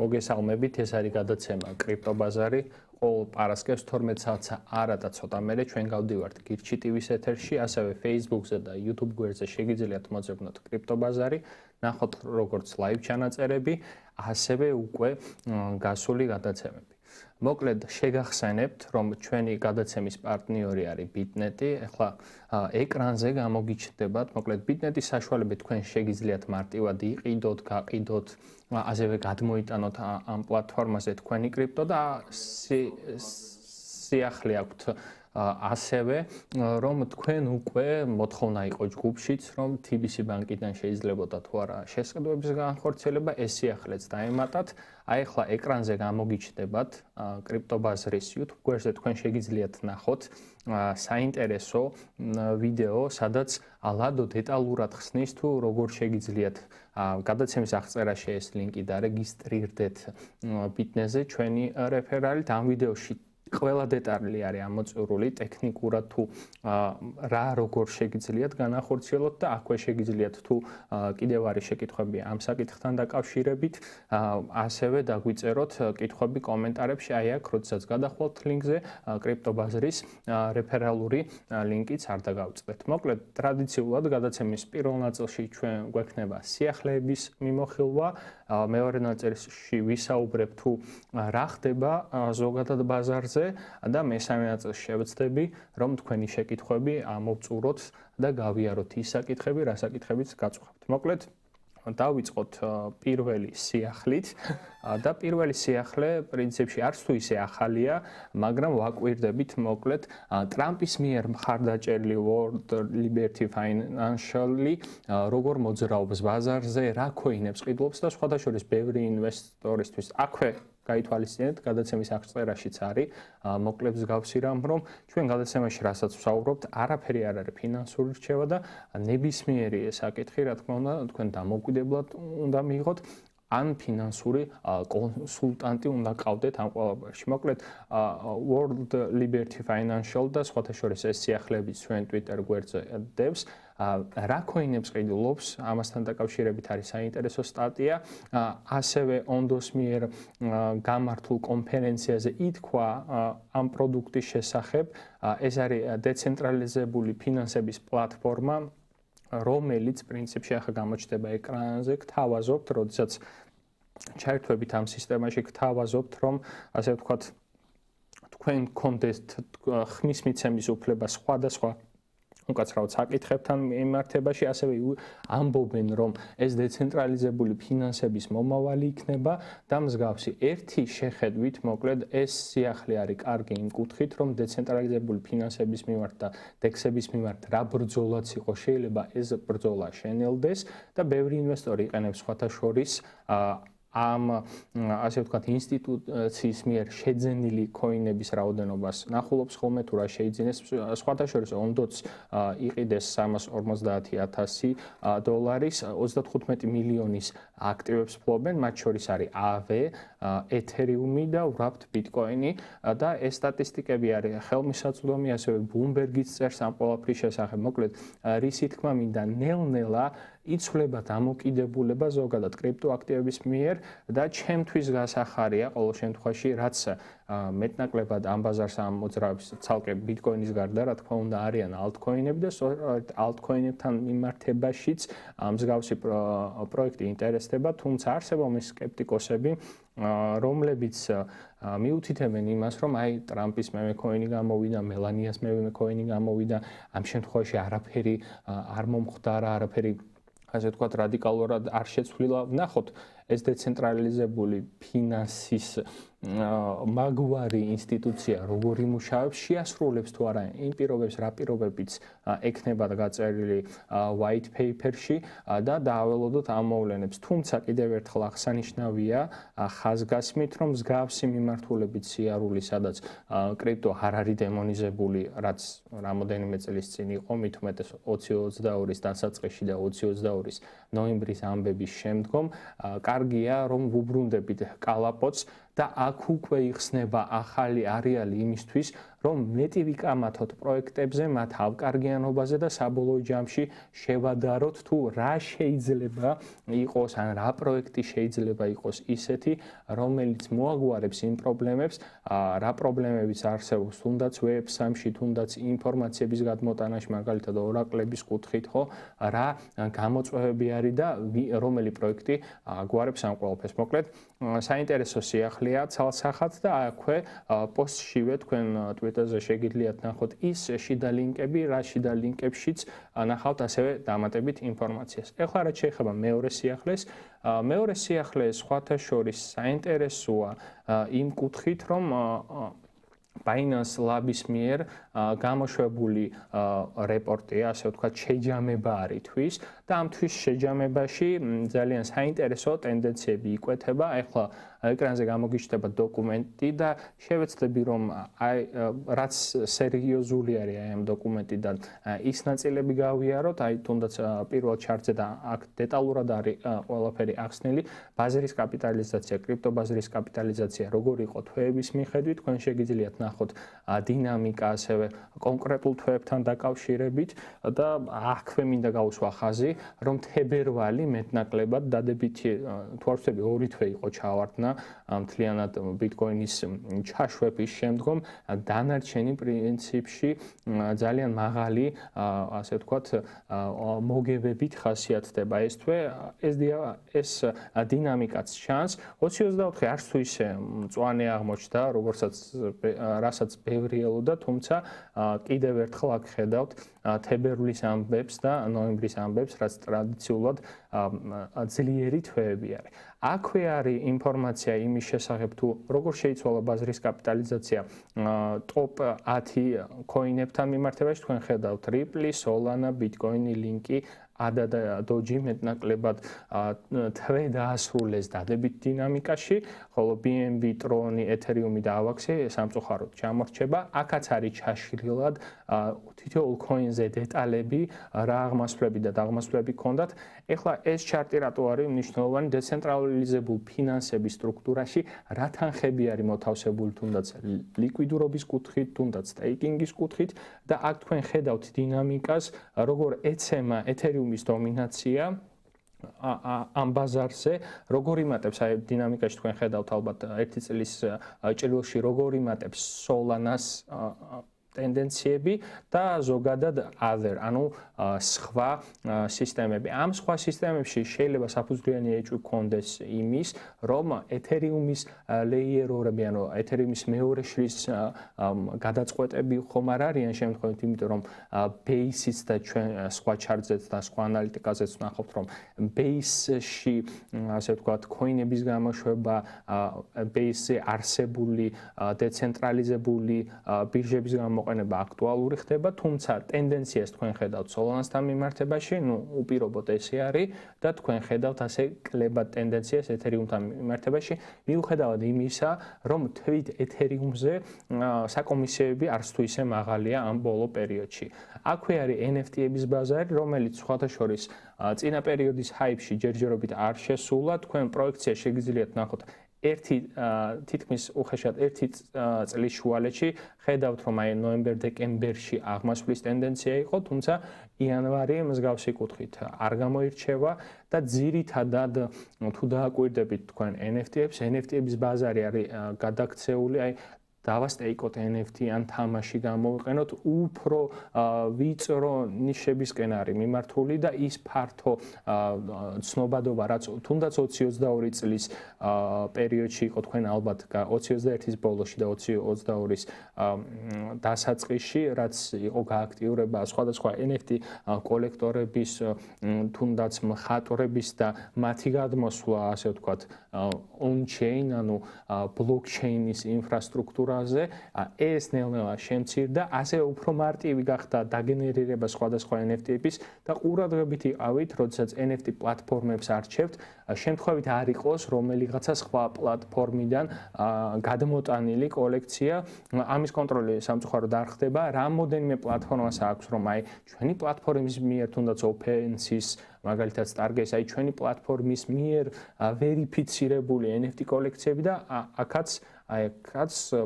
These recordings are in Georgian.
მოგესალმებით, ეს არის გადაცემა კრიპტობაზარი. All პარასკევს 12 საათსა არა და ცოტა მერე ჩვენ გავდივართ გირჩი TV-ს ეთერში, ასევე Facebook-ზე და YouTube გვერდზე შეგიძლიათ მოძებნოთ კრიპტობაზარი, ნახოთ როგორც live ჩანაწერები, ასევე უკვე გასული გადაცემები. მოკლედ შეგახსენებთ, რომ ჩვენი გადაცემის პარტნიორი არის Bitnet. ახლა ეკრანზე გამოგიჩნდებათ, მოკლედ Bitnet-ის საშუალებით თქვენ შეგიძლიათ მარტივად იყიდოთ, გაყიდოთ, ასევე გადმოიტანოთ ამ პლატფორმაზე თქვენი კრიპტო და სიახლე აქვთ ასევე რომ თქვენ უკვე მოთხოვნა იყო ჯგუფშიც, რომ TBC ბანკიდან შეიძლებოდა თუ არა შესყიდვების განხორციელება, ეს სიახლეც დაემატათ. აი ახლა ეკრანზე გამოგიჩნდებათ კრიპტობაზრის YouTube გვერდზე თქვენ შეგიძლიათ ნახოთ საინტერესო ვიდეო, სადაც ლადო დეტალურად ხსნის თუ როგორ შეგიძლიათ გადაცემის აღწერაში ეს ლინკი დარეგისტრირდეთ Bitnet-ზე ჩვენი რეფერალით. ამ ვიდეოში ყველა დეტალი არის ამოწურული ტექნიკურად თუ რა როგორ შეგიძლიათ განახორციელოთ და აქვე შეგიძლიათ თუ კიდევ არის შეკითხვები ამ საკითხთან დაკავშირებით, ასევე დაგვიწეროთ კითხვები კომენტარებში, აი აქ როდესაც გადახვალთ ლინკზე კრიპტობაზრის რეფერალური ლინკიც არ დაგავწყდეთ. მოკლედ ტრადიციულად გადაცემის პირველ ნაწილში ჩვენ გვექნება სიახლეების მიმოხილვა, მეორე ნაწილში ვისაუბრებ თუ რა ხდება ზოგადად ბაზარზე და მესამე ნაწილში შევეცდები, რომ თქვენი შეკითხვები მოვწუროთ და გავიაროთ ის საკითხები, რა საკითხებიც გაწუხებთ. მოკლედ დავიწყოთ პირველი სიახლით და პირველი სიახლე პრინციპში არც თუ ისე ახალია, მაგრამ ვაკვირდებით მოკლედ ტრამპის მიერ მხარდაჭერილი World Liberty Financial-ი როგორ მოძრაობს ბაზარზე, რა ქოინებს ყიდულობს და სხვადასხვა ბევრი ინვესტორისთვის აქვე გაითვალისწინეთ, გადაცემის აღწერაშიც არის მოკლედ მსგავსი რამ, რომ ჩვენ გადაცემაში რასაც ვსაუბრობთ, არაფერი არ არის ფინანსური რჩევა და ნებისმიერი საკითხი, რა თქმა უნდა, თქვენ დამოუკიდებლად უნდა მიიღოთ ან ფინანსური კონსულტანტი უნდა ყავდეთ ამ ყველაფერში. მოკლედ World Liberty Financial და სხვათა შორის ეს სიახლეები ჩვენ Twitter გვერდზე დევს. რა ქოინებს ყიდულობს, ამასთან დაკავშირებით არის საინტერესო სტატია. ასევე Ondos მიერ გამართულ კონფერენციაზე ითქვა ამ პროდუქტის შესახებ. ეს არის დეცენტრალიზებული ფინანსების პლატფორმა, რომელიც პრინციპში ახლა გამოჩნდება ეკრანზე, გთავაზობთ, როდესაც ჩაერთვებით ამ სისტემაში, გთავაზობთ, რომ ასე ვთქვათ, თქვენ გქონდეთ ხმის მიცემის უფლება სხვადასხვა უკაცრავად საკითხებთან მიმართებაში, ასევე ამბობენ, რომ ეს დეცენტრალიზებული ფინანსების მომავალი იქნება და მსგავსი. ერთი შეხედვით, მოკლედ ეს სიახლე არის კარგი იმ კუთხით, რომ დეცენტრალიზებული ფინანსების მიმართ და დექსების მიმართ რა ბრძოლაც იყო, შეიძლება ეს ბრძოლა შენელდეს და ბევრი ინვესტორი იყენებს სხვათა შორის ამ ასე ვთქვათ ინსტიტუციის მიერ შეძენილი ქოინების რაოდენობას ნახულობს ხოლმე თუ რა შეიძინეს. სხვათა შორის Ondots იყიდეს $350,000 35 მილიონის აქტივებს ფლობენ, მათ შორის არის AAVE, Ethereum და wrapped Bitcoin და ეს სტატისტიკები არის ხელმისაწვდომი, ასევე Bloomberg-იც წერს ამ ყველაფრის შესახებ. მოკლედ რისი თქმა მინდა ნელ-ნელა იცვლება დამოკიდებულება ზოგადად კრიპტოაქტივების მიერ და ჩემთვის გასახარია ყოველ შემთხვევაში, რაც მეტნაკლებად ამ ბაზარს ამოძრავებს ცალკე ბიტკოინის გარდა, რა თქმა უნდა, არიან ალტკოინები და ალტკოინებთან მიმართებაშიც მსგავსი პროექტი ინტერესდება, თუმცა არსებობენ სკეპტიკოსები, რომლებიც მიუთითებენ იმას, რომ აი ტრამპის მემე ქოინი გამოვიდა, მელანიას მემე ქოინი გამოვიდა, ამ შემთხვევაში არაფერი არ მომხდარა, არაფერი ასე ვთქვათ რადიკალურად არ შეცვლილა. ვნახოთ ეს დეცენტრალიზებული ფინანსის მაგვარი ინსტიტუცია როგორ იმუშავებს, შეასრულებს თუ არა იმ პირობებს, რა პირობებიც ექნება გაწერილი white paper-ში და დააველოდოთ ამ მოვლენებს. თუმცა კიდევ ერთხელ აღსანიშნავია ხაზგასმით, რომ მსგავსი მიმართულებით სიარული, სადაც კრიპტო არ არის დემონიზებული, რაც რამოდენიმე წლის წინ იყო, მით უმეტეს 2022-ის დასაწყისში და 2022-ის ნოემბრის ამბების შემდგომ, კარგია რომ ვუბრუნდებით კალაპოტს და აქ უკვე იხსნება ახალი არეალი იმისთვის, რომ მეტი ვიკამათოთ პროექტებზე, მათ ავკარგიანობაზე და საბოლოო ჯამში შევადაროთ თუ რა შეიძლება იყოს ან რა პროექტი შეიძლება იყოს ისეთი, რომელიც მოაგვარებს იმ პრობლემებს, რა პრობლემებიც არსებობს თუნდაც ვებ-3-ში, თუნდაც ინფორმაციების გადმოტანაში, მაგალითად ორაკლების კუთხით, ხო, რა გამოწვევები არის და რომელი პროექტი აგვარებს ამ ყველაფერს. მოკლედ, საინტერესო სიახლეა ცალსახად და აქვე პოსტშივე თქვენ Twitter-ზე შეგიძლიათ ნახოთ ის შიდა ლინკები, რა შიდა ლინკებშიც ნახავთ ასევე დამატებით ინფორმაციას. ეხლა რაც შეეხება მეორე სიახლეს, მეორე სიახლე სხვათა შორის საინტერესოა იმ კუთხით, რომ Binance Labs მიერ გამოშვებული რეპორტია, ასე ვთქვათ, შეჯამება არის თვის და ამ თვის შეჯამებაში ძალიან საინტერესო ტენდენციები იკვეთება. ეხლა ეკრანზე გამოგიჩნდება დოკუმენტი და შევეცდები რომ რაც სერიოზული არის ამ დოკუმენტიდან ის ნაწილები გავიაროთ, თუნდაც პირველ ჩარტზე და აქ დეტალურად არის ყველაფერი ახსნილი, ბაზრის კაპიტალიზაცია, კრიპტობაზრის კაპიტალიზაცია, როგორი იყო თვეების მიხედვით, თქვენ შეგიძლიათ ნახოთ დინამიკა ასევე კონკრეტულ თვეებთან დაკავშირებით და აქვე მინდა გავუსვა ხაზი, რომ თებერვალი მეტნაკლებად დადებითი თუ არ ვცდები 2 თვე იყო ჩავარდნა მთლიანად ბიტკოინის ჩაშვების შემდგომ დანარჩენი პრინციპში ძალიან მაღალი, ასე ვთქვათ, მოგებებით ხასიათდება ეს თვე, ეს დინამიკაც ჩანს. 2024 არც თუ ისე მწვანე აღმოჩნდა, რასაც ბევრი ელოდა, თუმცა კიდევ ერთხელ აქ ხედავთ თებერვლის ამბებს და ნოემბრის ამბებს, რაც ტრადიციულად ძლიერი თვეები არის. აქვე არის ინფორმაცია იმის შესახებ, თუ როგორ შეიცვალა ბაზრის კაპიტალიზაცია ტოპ 10 კოინებთან მიმართებაში, თქვენ ხედავთ Ripple, Solana, Bitcoin, Link, ADA და Doge მეტნაკლებად თვე დაასრულეს დადებით დინამიკაში, ხოლო BNB, Tron, Ethereum და AVAX სამწუხაროდ ჩამორჩება. აქაც არის ჩაშლილად თითოეულ coin-ზე დეტალები, რა აღმასვლები და დაღმასვლები ჰქონდათ. ეხლა ეს ჩარტი რატო არის მნიშვნელოვანი დეცენტრალიზებულ ფინანსების სტრუქტურაში, რა თანხები არის მოთავსებული თუნდაც ლიკვიდურობის კუთხით, თუნდაც სტეიკინგის კუთხით და აქ თქვენ ხედავთ დინამიკას, როგორ ეცემა Ethereum-ის დომინაცია ამ ბაზარზე, როგორ იმატებს აი დინამიკაში თქვენ ხედავთ ალბათ ერთი წლის ჭრილში როგორ იმატებს Solana-ს ტენდენციები და ზოგადად other, ანუ სხვა სისტემები. ამ სხვა სისტემებში შეიძლება საფუძვლიანი ეჭვი გქონდეს იმის, რომ Ethereum-ის ლეიერორები, ანუ Ethereum-ის მეორე შრის გადაწყვეტები ხომ არ არიან შემთხვევით, იმიტომ რომ Base-იც და ჩვენ სხვა ჩარტზეც და სხვა ანალიტიკაზეც ნახავთ, რომ Base-ში, ასე ვთქვათ, coin-ების გამოშვება, Base-ზე არსებული დეცენტრალიზებული ბირჟების გამოყენება აქტუალური ხდება, თუმცა ტენდენციას თქვენ ხედავთ Solana-სთან მიმართებაში, უპირობოდ ესე არის და თქვენ ხედავთ ასე კლებად ტენდენციას Ethereum-თან მიმართებაში, მიუხედავად იმისა, რომ თვით Ethereum-ზე საკომისიოები არც თუ ისე მაღალია ამ ბოლო პერიოდში. აქვე არის NFT-ების ბაზარი, რომელიც სხვათა შორის წინა პერიოდის ჰაიპში ჯერჯერობით არ შესულა, თქვენ პროექცია შეგიძლიათ ნახოთ თითქმის უხეშად 1 წლის შუალედში ხედავთ, რომ აი ნოემბერ-დეკემბერში აღმასვლის ტენდენცია იყო, თუმცა იანვარი მსგავსი კუთხით არ გამოირჩევა და ძირითადად თუ დააკვირდებით თქვენ NFT-ებს, NFT-ების ბაზარი არის გადაქცეული, აი დავასტეიკოთ NFT-ან თამაში გამოვიყენოთ, უფრო ვიწრო ნიშებისკენ არის მიმართული და ის ფართო ცნობადობა, რაც თუნდაც 2022 წლის პერიოდში იყო, თქვენ ალბათ 2021-ის ბოლოში და 2022-ის დასაწყისში, რაც იყო გააქტიურება სხვადასხვა NFT კოლექტორების, თუნდაც მხატვრების და მათი გადმოსვლა, ასე ვთქვათ, on-chain, ანუ blockchain-ის ინფრასტრუქტურაზე, ეს ნელ-ნელა შემცირდა, ასევე უფრო მარტივი გახდა დაგენერირება სხვადასხვა NFT-ების და ყურადღებით იყავით, როდესაც NFT პლატფორმებს არჩევთ, შემთხვევით არ იყოს რომელიღაცა სხვა პლატფორმიდან გადმოტანილი კოლექცია, ამის კონტროლი სამწუხაროდ არ ხდება, რამოდენიმე პლატფორმას აქვს, რომ აი ჩვენი პლატფორმის მიერ თუნდაც OpenSea-ს მაგალითად Stargaze, აი ჩვენი პლატფორმის მიერ ვერიფიცირებული NFT კოლექციები და აქაც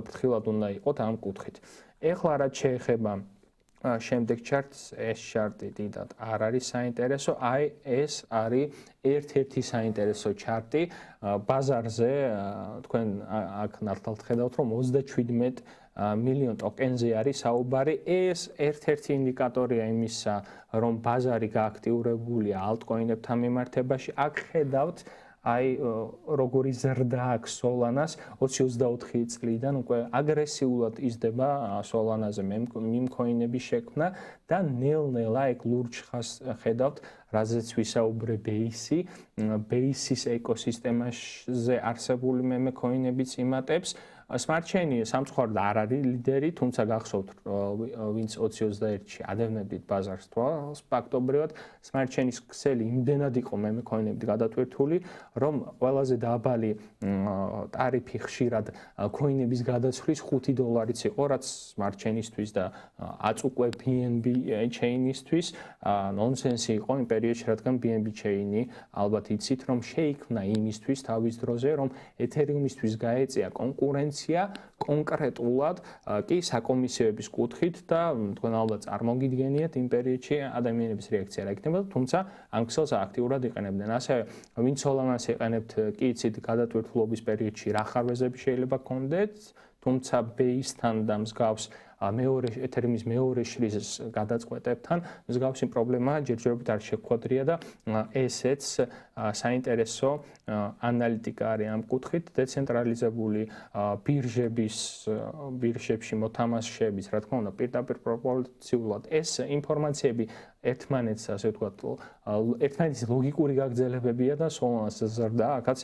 ფრთხილად უნდა იყოთ ამ კუთხით. ეხლა რაც შეეხება შემდეგ ჩარტს, ეს ჩარტი დიდად არ არის საინტერესო, აი ეს არის ერთ-ერთი საინტერესო ჩარტი ბაზარზე, თქვენ აქ ნათლად ხედავთ, რომ 37 მილიონ ტოკენზე არის საუბარი. ეს ერთ-ერთი ინდიკატორია იმისა, რომ ბაზარი გააქტიურებულია ალტკოინებთან მიმართებაში. აქ ხედავთ აი როგორი ზრდა აქვს Solana-ს 2024 წლიდან უკვე აგრესიულად იზრდება Solana-ზე მიმქოინების შექმნა და ნელ-ნელა ეგ ლურჯ ხას ხედავთ, რაზეც ვისაუბრე Base-ის ეკოსისტემაზე არსებული მემქოინებიც იმატებს. Smart Chain-ი სამწუხაროდ არ არის ლიდერი, თუმცა გახსოვთ, ვინც 2021-ში ადევნებდით ბაზარს თვალს, ფაქტობრივად Smart Chain-ის ქსელი იმდენად იყო მემქოინებით გადატვირთული, რომ ყველაზე დაბალი ტარიფი ხშირად ქოინების გადაცვლის $5-იც იყო, რაც Smart Chain-ისთვის და აწუკვე BNB Chain-ისთვის ნონსენსი იყო იმ პერიოდში, რადგან BNB Chain-ი ალბათ იცით, რომ შეიქმნა იმისთვის თავის დროზე, რომ Ethereum-ისთვის გაეწია კონკურენცია კონკრეტულად კი საკომისიოების კუთხით და თქვენ ალბათ წარმოგიდგენიათ იმ პერიოდში ადამიანების რეაქცია რა იქნებოდა, თუმცა ამ ქსელს აქტიურად იყენებდნენ. ასევე ვინც Solana-ს იყენებთ, კი იცით გადატვირთულობის პერიოდში რა ხარვეზები შეიძლება გქონდეთ, თუმცა Base-თან და მსგავს Ethereum-ის მეორე შრიზის გადაწყვეტებთან მსგავსი პრობლემა ჯერჯერობით არ შეგვხვედრია და ესეც საინტერესო ანალიტიკა არის ამ კუთხით. დეცენტრალიზებული ბირჟებში მოთამაშეების, რა თქმა უნდა, პირდაპირ პროპორციულად ეს ინფორმაციები ერთმანეთს, ასე ვთქვათ, ერთმანეთის ლოგიკური გაგრძელებებია და Solana-ს ზრდა აქაც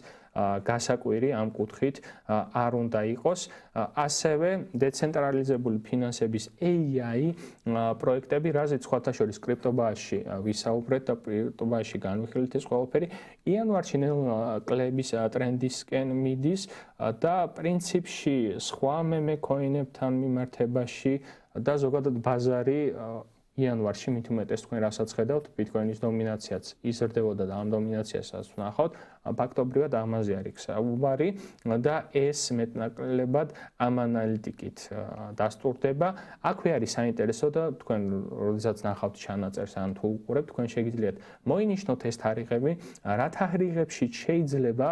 გასაკვირი ამ კუთხით არ უნდა იყოს. ასევე დეცენტრალიზებული ფინანსების AI პროექტები, რაზეც სხვათა შორის კრიპტობაასში ვისაუბრეთ და კრიპტობაასში განვიხილეთ ეს ყველაფერი, იანვარში კლების ტრენდისკენ მიდის და პრინციპში სხვა მემქოინებთან მიმართებაში და ზოგადად ბაზარი იანვარში მით უმეტეს თქვენ რასაც ხედავთ, ბიტკოინის დომინაციაც იზრდებოდა და ამ დომინაციასაც ვნახავთ, ფაქტობრივად ამაზე არის საუბარი და ეს მეტნაკლებად ამ ანალიტიკით დასტურდება. აქვე არის საინტერესო და თქვენ როდესაც ნახავთ ჩანაწერს ან თუ უყურებთ, თქვენ შეგიძლიათ მოინიშნოთ ეს თარიღები, რა თარიღებში შეიძლება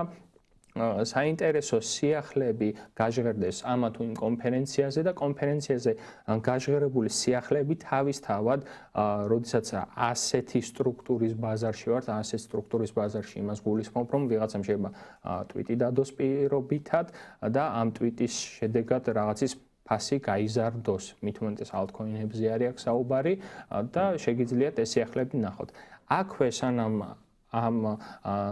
საინტერესო სიახლეები გაჟღერდეს ამა თუ იმ კონფერენციაზე და კონფერენციაზე გაჟღერებული სიახლეები თავისთავად, როდესაც ასეთი სტრუქტურის ბაზარში ვართ, ასეთ სტრუქტურის ბაზარში იმას გულისხმობ, რომ ვიღაცამ შეიძლება ტვიტი დადოს პირობითად და ამ ტვიტის შედეგად რაღაცის ფასი გაიზარდოს. მით უმეტეს ალტკოინებზე არის აქ საუბარი და შეგიძლიათ ეს სიახლეები ნახოთ. აქვე სანამ ამ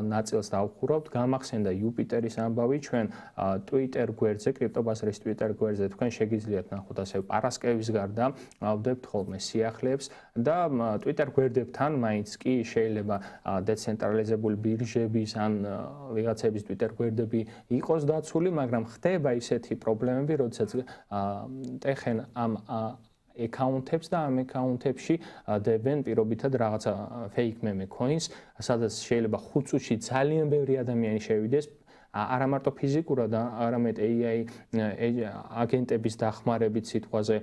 ნაწილს დავხურავთ, გამახსენდა იუპიტერის ამბავი ჩვენ Twitter გვერდზე, კრიპტობაზრის Twitter გვერდზე თქვენ შეგიძლიათ ნახოთ ასევე პარასკევის გარდა ავდებთ ხოლმე სიახლეებს და Twitter გვერდებთან მაინც კი შეიძლება დეცენტრალიზებული ბირჟების ან ვიღაცების Twitter გვერდები იყოს დაცული, მაგრამ ხდება ისეთი პრობლემები, როდესაც ტეხენ ამ აკაუნტებს და ამ აკაუნტებში დებენ პირობითად რაღაცა fake meme coins, სადაც შეიძლება 5 წუთში ძალიან ბევრი ადამიანი შევიდეს, არა მარტო ფიზიკურად, არამედ AI აგენტების დახმარებით სიტყვაზე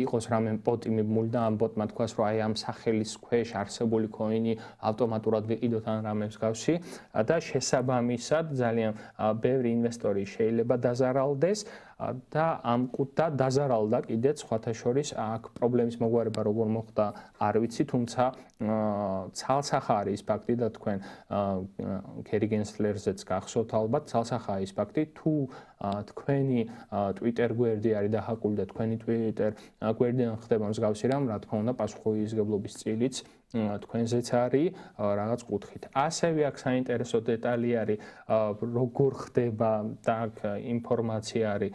იყოს რამე ბოტი მიმული და ამ ბოტმა თქვას, რომ აი ამ სახელის ქვეშ არსებული coin-ი ავტომატურად ვიყიდოთ ან რამე მსგავსი და შესაბამისად ძალიან ბევრი ინვესტორი შეიძლება დაზარალდეს და ამ კუთხა დაზარალდა კიდეც სხვათა შორის აქ პრობლემის მოგვარება როგორ მოხდა არ ვიცი, თუმცა ცალსახა არის ფაქტი და თქვენ კერი გენსლერზეც გახსოვთ ალბათ, ცალსახა ის ფაქტი, თუ თქვენი Twitter გვერდი არის დახაკული და თქვენი Twitter გვერდიდან ხდება მსგავსი რამ, რა თქმა უნდა, პასუხისმგებლობის წილიც თქვენზეც არის რაღაც კუთხით. ასევე აქ საინტერესო დეტალი არის, როგორ ხდება და აქ ინფორმაცია არის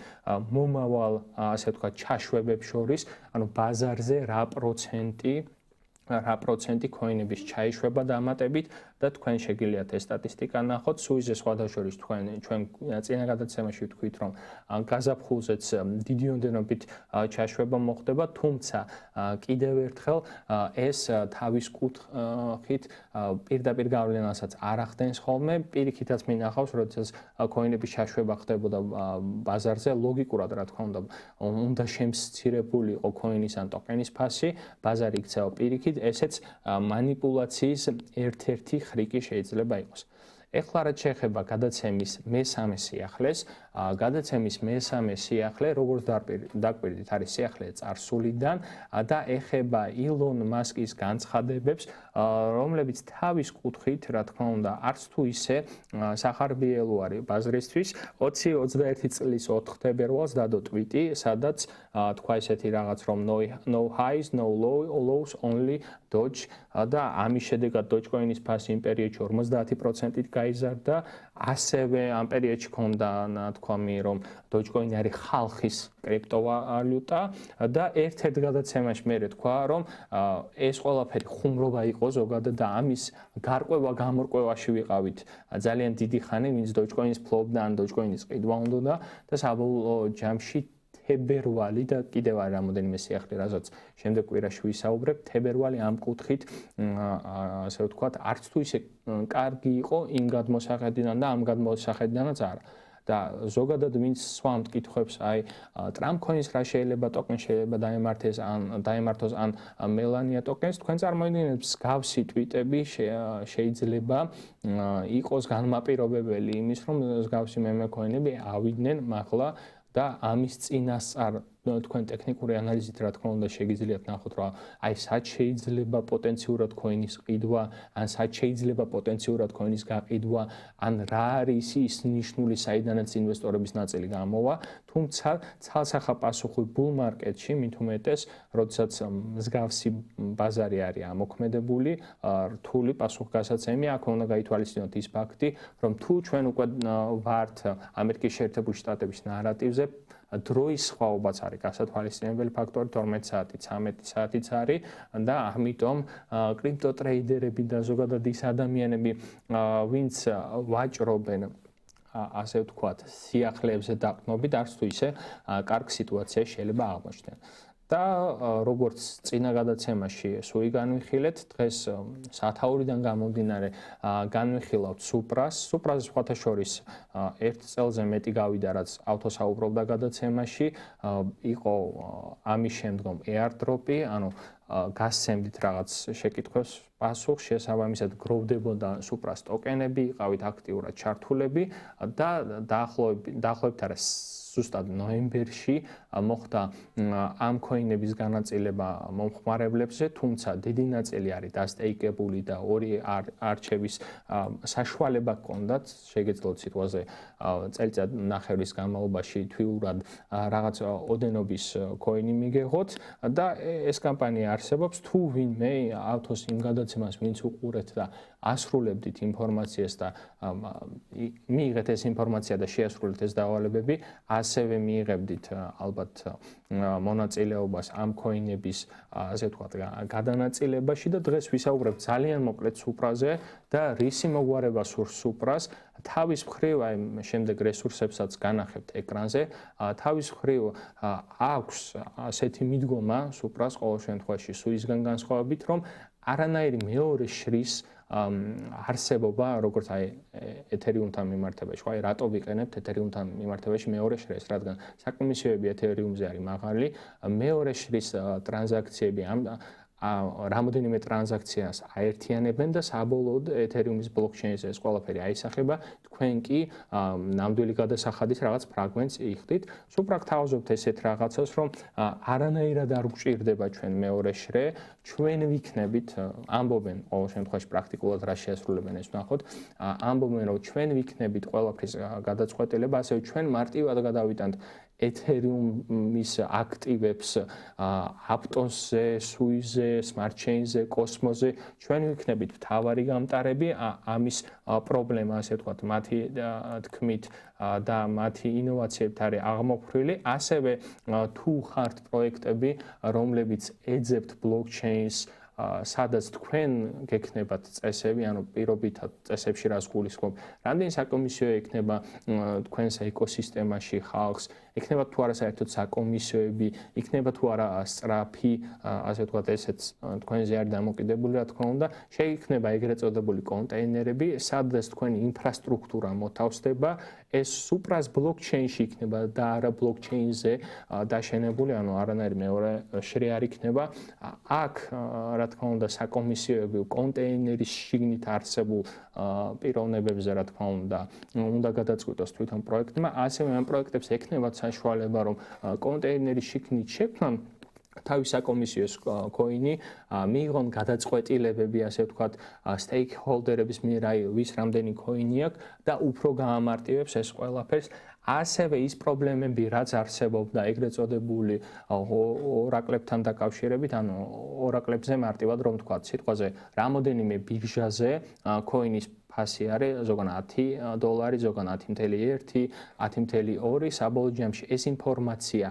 მომავალ, ასე ვთქვათ, ჩაშვებებს შორის, ანუ ბაზარზე რა პროცენტი რა პროცენტი coin-ების ჩაიშვება დამატებით და თქვენ შეგიძლიათ ეს სტატისტიკა ნახოთ. სუიზე სხვადასხვა ჩვენ წინა გადაცემაში ვთქვით, რომ გაზაფხულზეც დიდი ოდენობით ჩაშვება მოხდება, თუმცა კიდევ ერთხელ ეს თავის კუთხით პირდაპირ გავლენასაც არ ახდენს ხოლმე. პირიქითაც მინახავს, როდესაც coin-ების ჩაშვება ხდებოდა ბაზარზე, ლოგიკურად რა თქმა უნდა შემცირებული იყო coin-ის ან ტოკენის ფასი, ბაზარი იქცევა პირიქით. ესეც манипуляციის ერთ-ერთი ხრიკი შეიძლება იყოს. ეხლა რაც შეეხება გადაცემის მესამე სიახლეს, გადაცემის მესამე სიახლე, როგორც დაკვირდით, არის სიახლე წარსულიდან და ეხება ილონ მასკის განცხადებებს, რომლებიც თავის კუთხით, რა თქმა უნდა, არც თუ ისე სახარბიელო არის ბაზრისთვის. 2021 წლის 4 თებერვალს დადო ტვიტი, სადაც თქვა ესეთი რაღაც, რომ no highs, no lows, only Doge და ამის შედეგად Dogecoin-ის ფასი იმ პერიოდში 50%-ით გაიზარდა. ასევე ამ პერიოდში ქონდა თქვამი, რომ Dogecoin არის ხალხის კრიპტოვალუტა და ერთ-ერთ გადაცემაში მე თქვა, რომ ეს ყველაფერი ხუმრობა იყო ზოგადად და ამის გარკვევა გამორკვევაში ვიყავით ძალიან დიდი ხანი, ვინც Dogecoin-ის ფლობდა ან Dogecoin-ის ყიდვა უნდა და საბოლოო ჯამში თებერვალი და კიდევ არის რამოდენიმე სიახლე, რასაც შემდეგ კვირაში ვისაუბრებ, თებერვალი ამ კუთხით, ასე ვთქვათ, არც თუ ისე კარგი იყო იმ გადმოსახედიდან და ამ გადმოსახედიდანაც არა. და ზოგადად ვინც სხვა მტკიცებს, აი Trump coins რა შეიძლება ტოკენ შეიძლება დაემართოს ან Melania tokens, თქვენ წარმოიდგინეთ მსგავსი ტვიტები შეიძლება იყოს განმაპირობებელი იმის, რომ მსგავსი meme coin-ები ავიდნენ მაღლა და ამის წინასწარ თქვენ ტექნიკური ანალიზით რა თქმა უნდა შეგიძლიათ ნახოთ რა აი სად შეიძლება პოტენციურად coin-ის ყიდვა ან სად შეიძლება პოტენციურად coin-ის გაყიდვა ან რა არის ის ნიშნული საიდანაც ინვესტორების ნაწილი გამოვა თუმცა ცალსახა პასუხი bull market-ში მით უმეტეს როდესაც მსგავსი ბაზარი არის ამოქმედებული რთული პასუხგასაცემი აქ უნდა გაითვალისწინოთ ის ფაქტი რომ თუ ჩვენ უკვე ვართ ამერიკის შეერთებული შტატების ნარატივზე დროის სხვაობაც არის გასათვალისწინებელი ფაქტორი 12 საათი 13 საათიც არის და ამიტომ კრიპტო ტრეიდერები და ზოგადად ის ადამიანები ვინც ვაჭრობენ ასე ვთქვათ სიახლეებზე დაყრდნობით არც თუ ისე კარგ სიტუაციაში შეიძლება აღმოჩნდნენ და როგორც წინა გადაცემაში სუი განვიხილეთ დღეს სათაურიდან გამომდინარე განვიხილავთ სუპრას სხვათა შორის ერთ წელზე მეტი გავიდა რაც ავთოსაუბრობდა გადაცემაში იყო ამის შემდგომ airdrop-ი ანუ გასცემდით რაღაც შეკითხვებს პასუხს შესაბამისად გროვდებოდა სუპრას ტოკენები იყავით აქტიურად ჩართულები და დაახლოებით არის ზუსტად ნოემბერში მოხდა ამ coin-ების განაწილება მომხმარებლებზე, თუმცა დიდი ნაწილი არის დასტეიკებული და ორი არჩევის საშუალება ჰქონდათ, შეგეძლოთ სიტყვაზე წელიწად ნახევრის განმავლობაში თვიურად რაღაც ოდენობის coin-ი მიგეღოთ და ეს კამპანია არსებობს თუ ვინმე ავთოს იმ გადაცემას ვინც უყურეთ და ასრულებდით ინფორმაციას და მიიღეთ ეს ინფორმაცია და შეასრულეთ ეს დავალებები ასევე მიიღებდით ალბათ მონაწილეობას ამ coin-ების ასე ვთქვათ გადანაწილებაში და დღეს ვისაუბრებთ ძალიან მოკლედ სუპრაზე და რისი მოგვარება სურს სუპრას თავის მხრივ აი შემდეგ რესურსებსაც განახებთ ეკრანზე თავის მხრივ აქვს ასეთი მიდგომა სუპრას ყოველ შემთხვევაში სუისგან განსხვავებით რომ არანაირი მეორე შრის არსებობა როგორც აი ეთერიუმთან მიმართებაში, აი რატო ვიყენებთ ეთერიუმთან მიმართებაში მეორე შრეს, რადგან საკომისიოები ეთერიუმზე არის მაღალი, მეორე შრის ტრანზაქციები რამოდენიმე ტრანზაქციას აერთიანებენ და საბოლოოდ ეთერიუმის ბლოკჩეინზე ეს ყველაფერი აისახება, თქვენ კი ნამდვილი გადასახადის რაღაც ფრაგმენტს იხდით. სუპრა გთავაზობთ ესეთ რაღაცას, რომ არანაირად არ გვჭირდება ჩვენ მეორე შრე, ჩვენ ვიქნებით, ამბობენ ყოველ შემთხვევაში პრაქტიკულად რა შეასრულებენ ეს ვნახოთ, ამბობენ რომ ჩვენ ვიქნებით ყველაფრის გადაწყვეტილება, ასევე ჩვენ მარტივად გადავიტანთ ეთერიუმის აქტივებს აპტონზე, სუიზე, smart chain-ზე, კოსმოსზე ჩვენ ვიქნებით მთავარი გამტარები ამის პრობლემა ასე ვთქვათ მათი თქმით და მათი ინოვაციებით არის აღმოფხრილი ასევე თუ ხართ პროექტები რომლებიც ეძებთ blockchain-ს სადაც თქვენ გექნებათ წესები, ანუ პირობითად წესებში რას გულისხმობ, რამდენი საკომისიო ექნება თქვენს ეკოსისტემაში ხალხს, ექნება თუ არა საერთოდ საკომისიოები, იქნება თუ არა სწრაფი, ასე ვთქვათ, ესეც თქვენზე არ დამოკიდებული, რა თქმა უნდა, შეიქმნება ეგრეთ წოდებული კონტეინერები, სადაც თქვენი ინფრასტრუქტურა მოთავსდება, ეს სუპრას ბლოკჩეინში იქნება და არა ბლოკჩეინზე დაშენებული, ანუ არანაირი მეორე შრე არ იქნება. აქ, რა თქმა უნდა, საკომისიოები კონტეინერის შიგნით არსებულ პიროვნებებზე, რა თქმა უნდა გადაწყვიტოს თვითონ პროექტმა, ასევე ამ პროექტებს ექნებათ საშუალება, რომ კონტეინერის შიგნით შექმნან თავის საკომისიოს კოინი, მიიღონ გადაწყვეტილებები, ასე ვთქვათ, სტეიქჰოლდერების მიერ, ვის რამდენი კოინი აქვს და უფრო გაამარტივებს ეს ყველაფერს. ასევე ის პრობლემები, რაც არსებობდა ეგრეთ წოდებული ორაკლებთან დაკავშირებით, ანუ ორაკლებზე მარტივად რომ ვთქვათ, სიტყვაზე რამოდენიმე ბირჟაზე კოინის ფასი არის ზოგან $10, ზოგან 10.1, 10.2, საბოლოო ჯამში ეს ინფორმაცია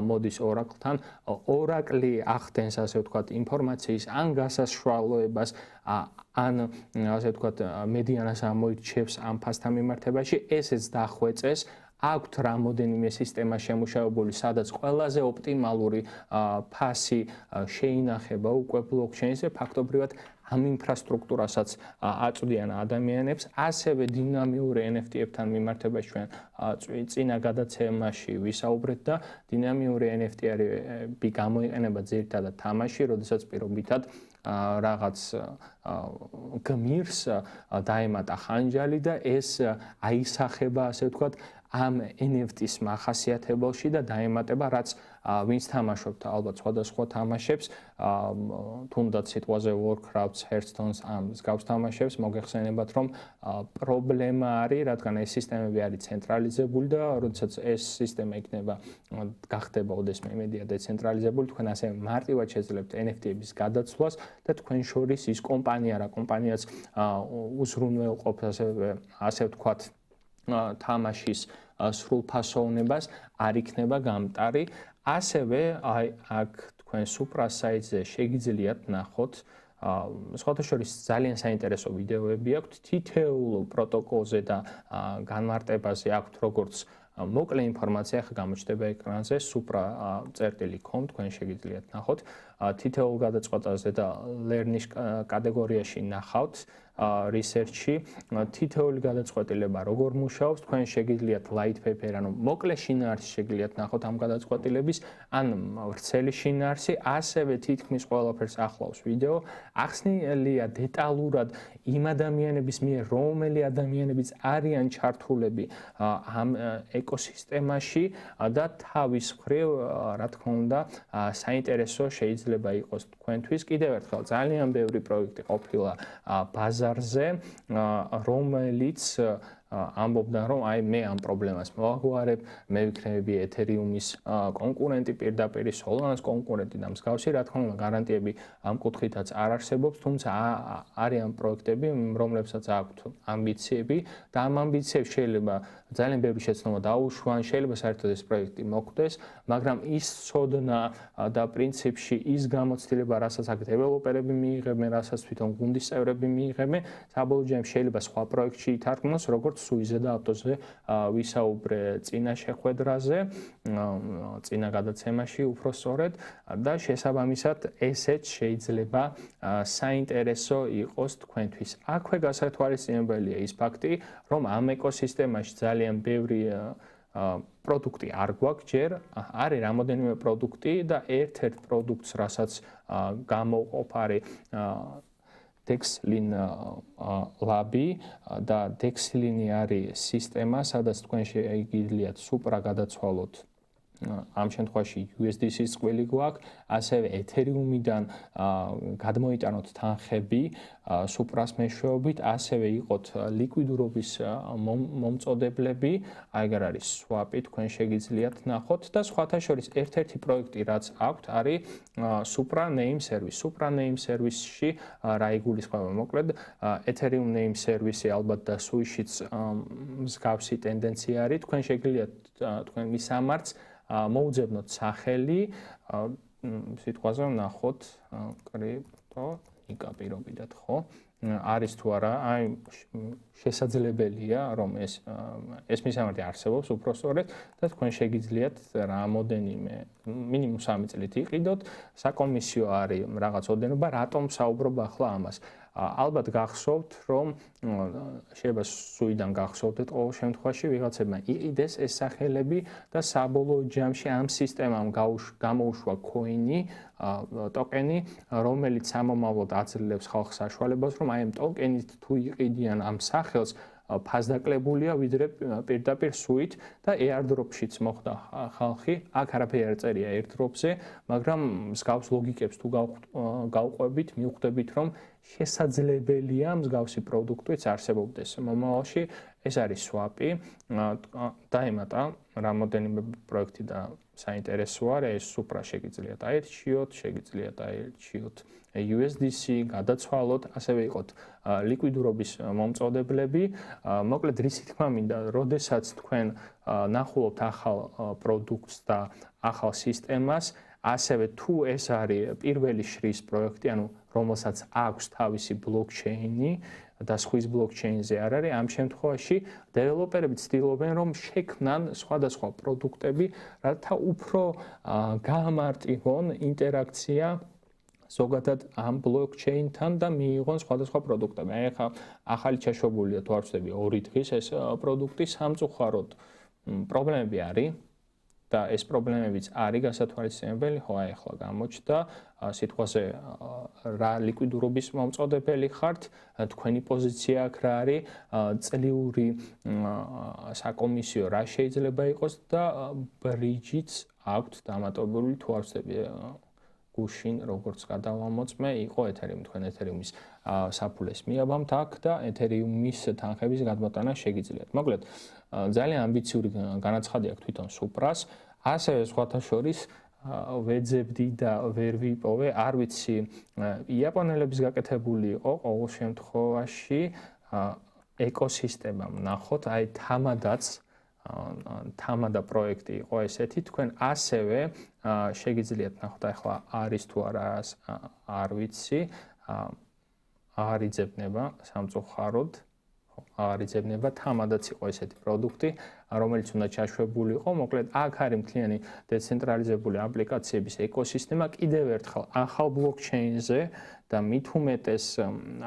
მოდის ორაკლთან, ორაკლი ახდენს, ასე ვთქვათ, ინფორმაციის ან გასაშვალოებას, ან ასე ვთქვათ, მედიანას ამოირჩევს ამ ფასთან მიმართებაში, ესეც დახვეწეს. აქვთ რამოდენიმე სისტემა შემუშავებული, სადაც ყველაზე ოპტიმალური ფასი შეინახება უკვე ბლოკჩეინზე, ფაქტობრივად ამ ინფრასტრუქტურასაც აწვდიან ადამიანებს, ასევე დინამიური NFT-ებთან მიმართებაში ჩვენ წინა გადაცემაში ვისაუბრეთ და დინამიური NFT-ები გამოიყენება ძირითადად თამაში, როდესაც პირობითად რაღაც გმირს დაემატა ხანჯალი და ეს აისახება, ასე ვთქვათ, ამ NFT-ის მახასიათებელში და დაემატება, რაც ვინც თამაშობთ ალბათ სხვადასხვა თამაშებს, თუნდაც სიტყვაზე Warcraft, Hearthstone ამ მსგავს თამაშებს, მოგეხსენებათ, რომ პრობლემა არის, რადგან ეს სისტემები არის ცენტრალიზებული და როდესაც ეს სისტემა იქნება გახდება ოდესმე იმედია დეცენტრალიზებული, თქვენ ასე მარტივად შეძლებთ NFT-ების გადაცვლას და თქვენ შორის ის კომპანია რა კომპანიაც უზრუნველყოფს ასე ვთქვათ თამაშის სრულფასოვნებას არ იქნება გამტარი. ასევე აქ თქვენ სუპრას საიტზე შეგიძლიათ ნახოთ სხვათა შორის ძალიან საინტერესო ვიდეოები აქვთ თითოეულ პროტოკოლზე და განმარტებაზე აქვთ როგორც მოკლე ინფორმაცია ხა გამოჩნდება ეკრანზე supra.com თქვენ შეგიძლიათ ნახოთ თითოეულ გადაწყვეტაზე და learning კატეგორიაში ნახავთ research-ში თითოეული გადაწყვეტილება როგორ მუშაობს თქვენ შეგიძლიათ light paper ანუ მოკლე შინაარსი შეგიძლიათ ნახოთ ამ გადაწყვეტილების ან ვრცელი შინაარსი ასევე თითქმის ყველაფერს ახლავს ვიდეო ახსნილია დეტალურად იმ ადამიანების მიერ რომელი ადამიანებიც არიან ჩართულები ამ ეკოსისტემაში და თავის მხრივ რა თქმა უნდა საინტერესო შეიძლება იყოს თქვენთვის კიდევ ერთხელ ძალიან ბევრი პროექტი ყოფილა ბაზარზე რომელიც ამბობდა რომ აი მე ამ პრობლემას მოვაგვარებ მე ვიქნები ეთერიუმის კონკურენტი პირდაპირ სოლანას კონკურენტი და მსგავსი რა თქმა უნდა გარანტიები ამ კუთხითაც არ არსებობს თუმცა არიან პროექტები რომლებსაც აქვთ ამბიციები და ამ ამბიციებს შეიძლება ძალიან ბევრი შეცდომა დაუშვან შეიძლება საერთოდ ეს პროექტი მოხდეს მაგრამ ის ცოდნა და პრინციპში ის გამოცდილება რასაც აქ დეველოპერები მიიღებენ რასაც თვითონ გუნდის წევრები მიიღებენ საბოლოო ჯამში შეიძლება სხვა პროექტში ითარგმნოს როგორც სუიზე და ავტოზე ვისაუბრე წინა შეხვედრაზე, წინა გადაცემაში უფრო სწორედ და შესაბამისად ესეც შეიძლება საინტერესო იყოს თქვენთვის. აქვე გასათვალისწინებელია ის ფაქტი, რომ ამ ეკოსისტემაში ძალიან ბევრი პროდუქტი არ გვაქვს ჯერ, არის რამოდენიმე პროდუქტი და ერთ-ერთ პროდუქტს, რასაც გამოყოფ არის Dexlin Labi და Dexlin-ი არის სისტემა, სადაც თქვენ შეგიძლიათ სუპრა გადაცვალოთ ამ შემთხვევაში USDC-ს წყვილი გვაქვს, ასევე Ethereum-დან გადმოიტანოთ თანხები სუპრას მეშვეობით, ასევე იყოთ ლიკვიდურობის მომწოდებლები, აიგარ არის swap-ი, თქვენ შეგიძლიათ ნახოთ და სხვათა შორის ერთ-ერთი პროექტი, რაც აქვთ, არის Supra Name Service. Supra Name Service-ში რა იგულისხმება მოკლედ Ethereum Name Service-ი ალბათ და Swish-იც მსგავსი ტენდენცია არის, თქვენ შეგიძლიათ თქვენ მისამართს მოუძებნოთ სახელი სიტყვაზე ნახოთ ხო? ნიკა პირობიდან ხო? არის თუ არა, აი შესაძლებელია რომ ეს მისამართი არსებობს უпростоრეთ და თქვენ შეგიძლიათ რამოდენიმე მინიმუმ 3 წლით იყიდოთ, საკომისიო არის რაღაც ოდენობა, რატომ საუბრობ ახლა ამას. ალბათ გახსოვთ, რომ შეიძლება სუიდან გახსოვდეთ ყოველ შემთხვევაში ვიღაცებმა იყიდეს ეს სახელები და საბოლოო ჯამში ამ სისტემამ გამოუშვა coin-ი, ტოკენი, რომელიც ამომავლად აძლევს ხალხს საშუალებას, რომ აი ამ ტოკენით თუ იყიდიან ამ სახელს ფასდაკლებულია ვიდრე პირდაპირ სუით და airdrop-შიც მოხდა ხალხი, აქ არაფერი არ წერია airdrop-ზე, მაგრამ მსგავს ლოგიკებს თუ გავყვებით, მივხვდებით, რომ შესაძლებელია მსგავსი პროდუქტიც არსებობდეს მომავალში. ეს არის swap-ი, დაემატა რამოდენიმე პროექტი და საინტერესო არის, ეს Supra შეგიძლიათ აირჩიოთ, შეგიძლიათ აირჩიოთ USDC, გადაცვალოთ, ასევე იყოთ ლიკვიდურობის მომწოდებლები. მოკლედ რისი თქმა მინდა, როდესაც თქვენ ნახულობთ ახალ პროდუქტს და ახალ სისტემას, ასევე თუ ეს არის პირველი შრის პროექტი, ანუ რომელსაც აქვს თავისი ბლოკჩეინი და სხვის ბლოკჩეინზე არ არის, ამ შემთხვევაში დეველოპერები ცდილობენ რომ შექმნან სხვადასხვა პროდუქტები, რათა უფრო გაამარტივონ ინტერაქცია ზოგადად ამ ბლოკჩეინთან და მიიღონ სხვადასხვა პროდუქტები. აი ახლა ახალი ჩაშვებულია თუ არ ვცდები 2 დღის ეს პროდუქტი სამწუხაროდ პრობლემები არის და ეს პრობლემებიც არის გასათვალისწინებელი, ხო აი ახლა გამოჩნდა სიტყვაზე რა ლიკვიდურობის მომწოდებელი ხართ, თქვენი პოზიცია აქ რა არის, წლიური საკომისიო რა შეიძლება იყოს და ბრიჯიც აქვთ დამატებული თუ არ ვცდები გუშინ როგორც გადავამოწმე, იყო ეთერიუმი, თქვენ ეთერიუმის საფულეს მიაბამთ აქ და ეთერიუმის თანხების გადმოტანა შეგიძლიათ. მოკლედ, ძალიან ამბიციური განაცხადი აქვს თვითონ Supra-ს, ასევე სხვათა შორის ვეძებდი და ვერ ვიპოვე, არ ვიცი, იაპონელების გაკეთებული იყო ყოველ შემთხვევაში ეკოსისტემამ ნახოთ, აი თამადა პროექტი იყო ესეთი, თქვენ ასევე შეგიძლიათ ნახოთ, ახლა არის თუ არა არ ვიცი, არ იძებნება სამწუხაროდ, არ იძებნება, თამადაც იყო ესეთი პროდუქტი, რომელიც უნდა ჩაშვებულიყო, მოკლედ აქ არის მთლიანი დეცენტრალიზებული აპლიკაციების ეკოსისტემა, კიდევ ერთხელ ახალ ბლოკჩეინზე და მით უმეტეს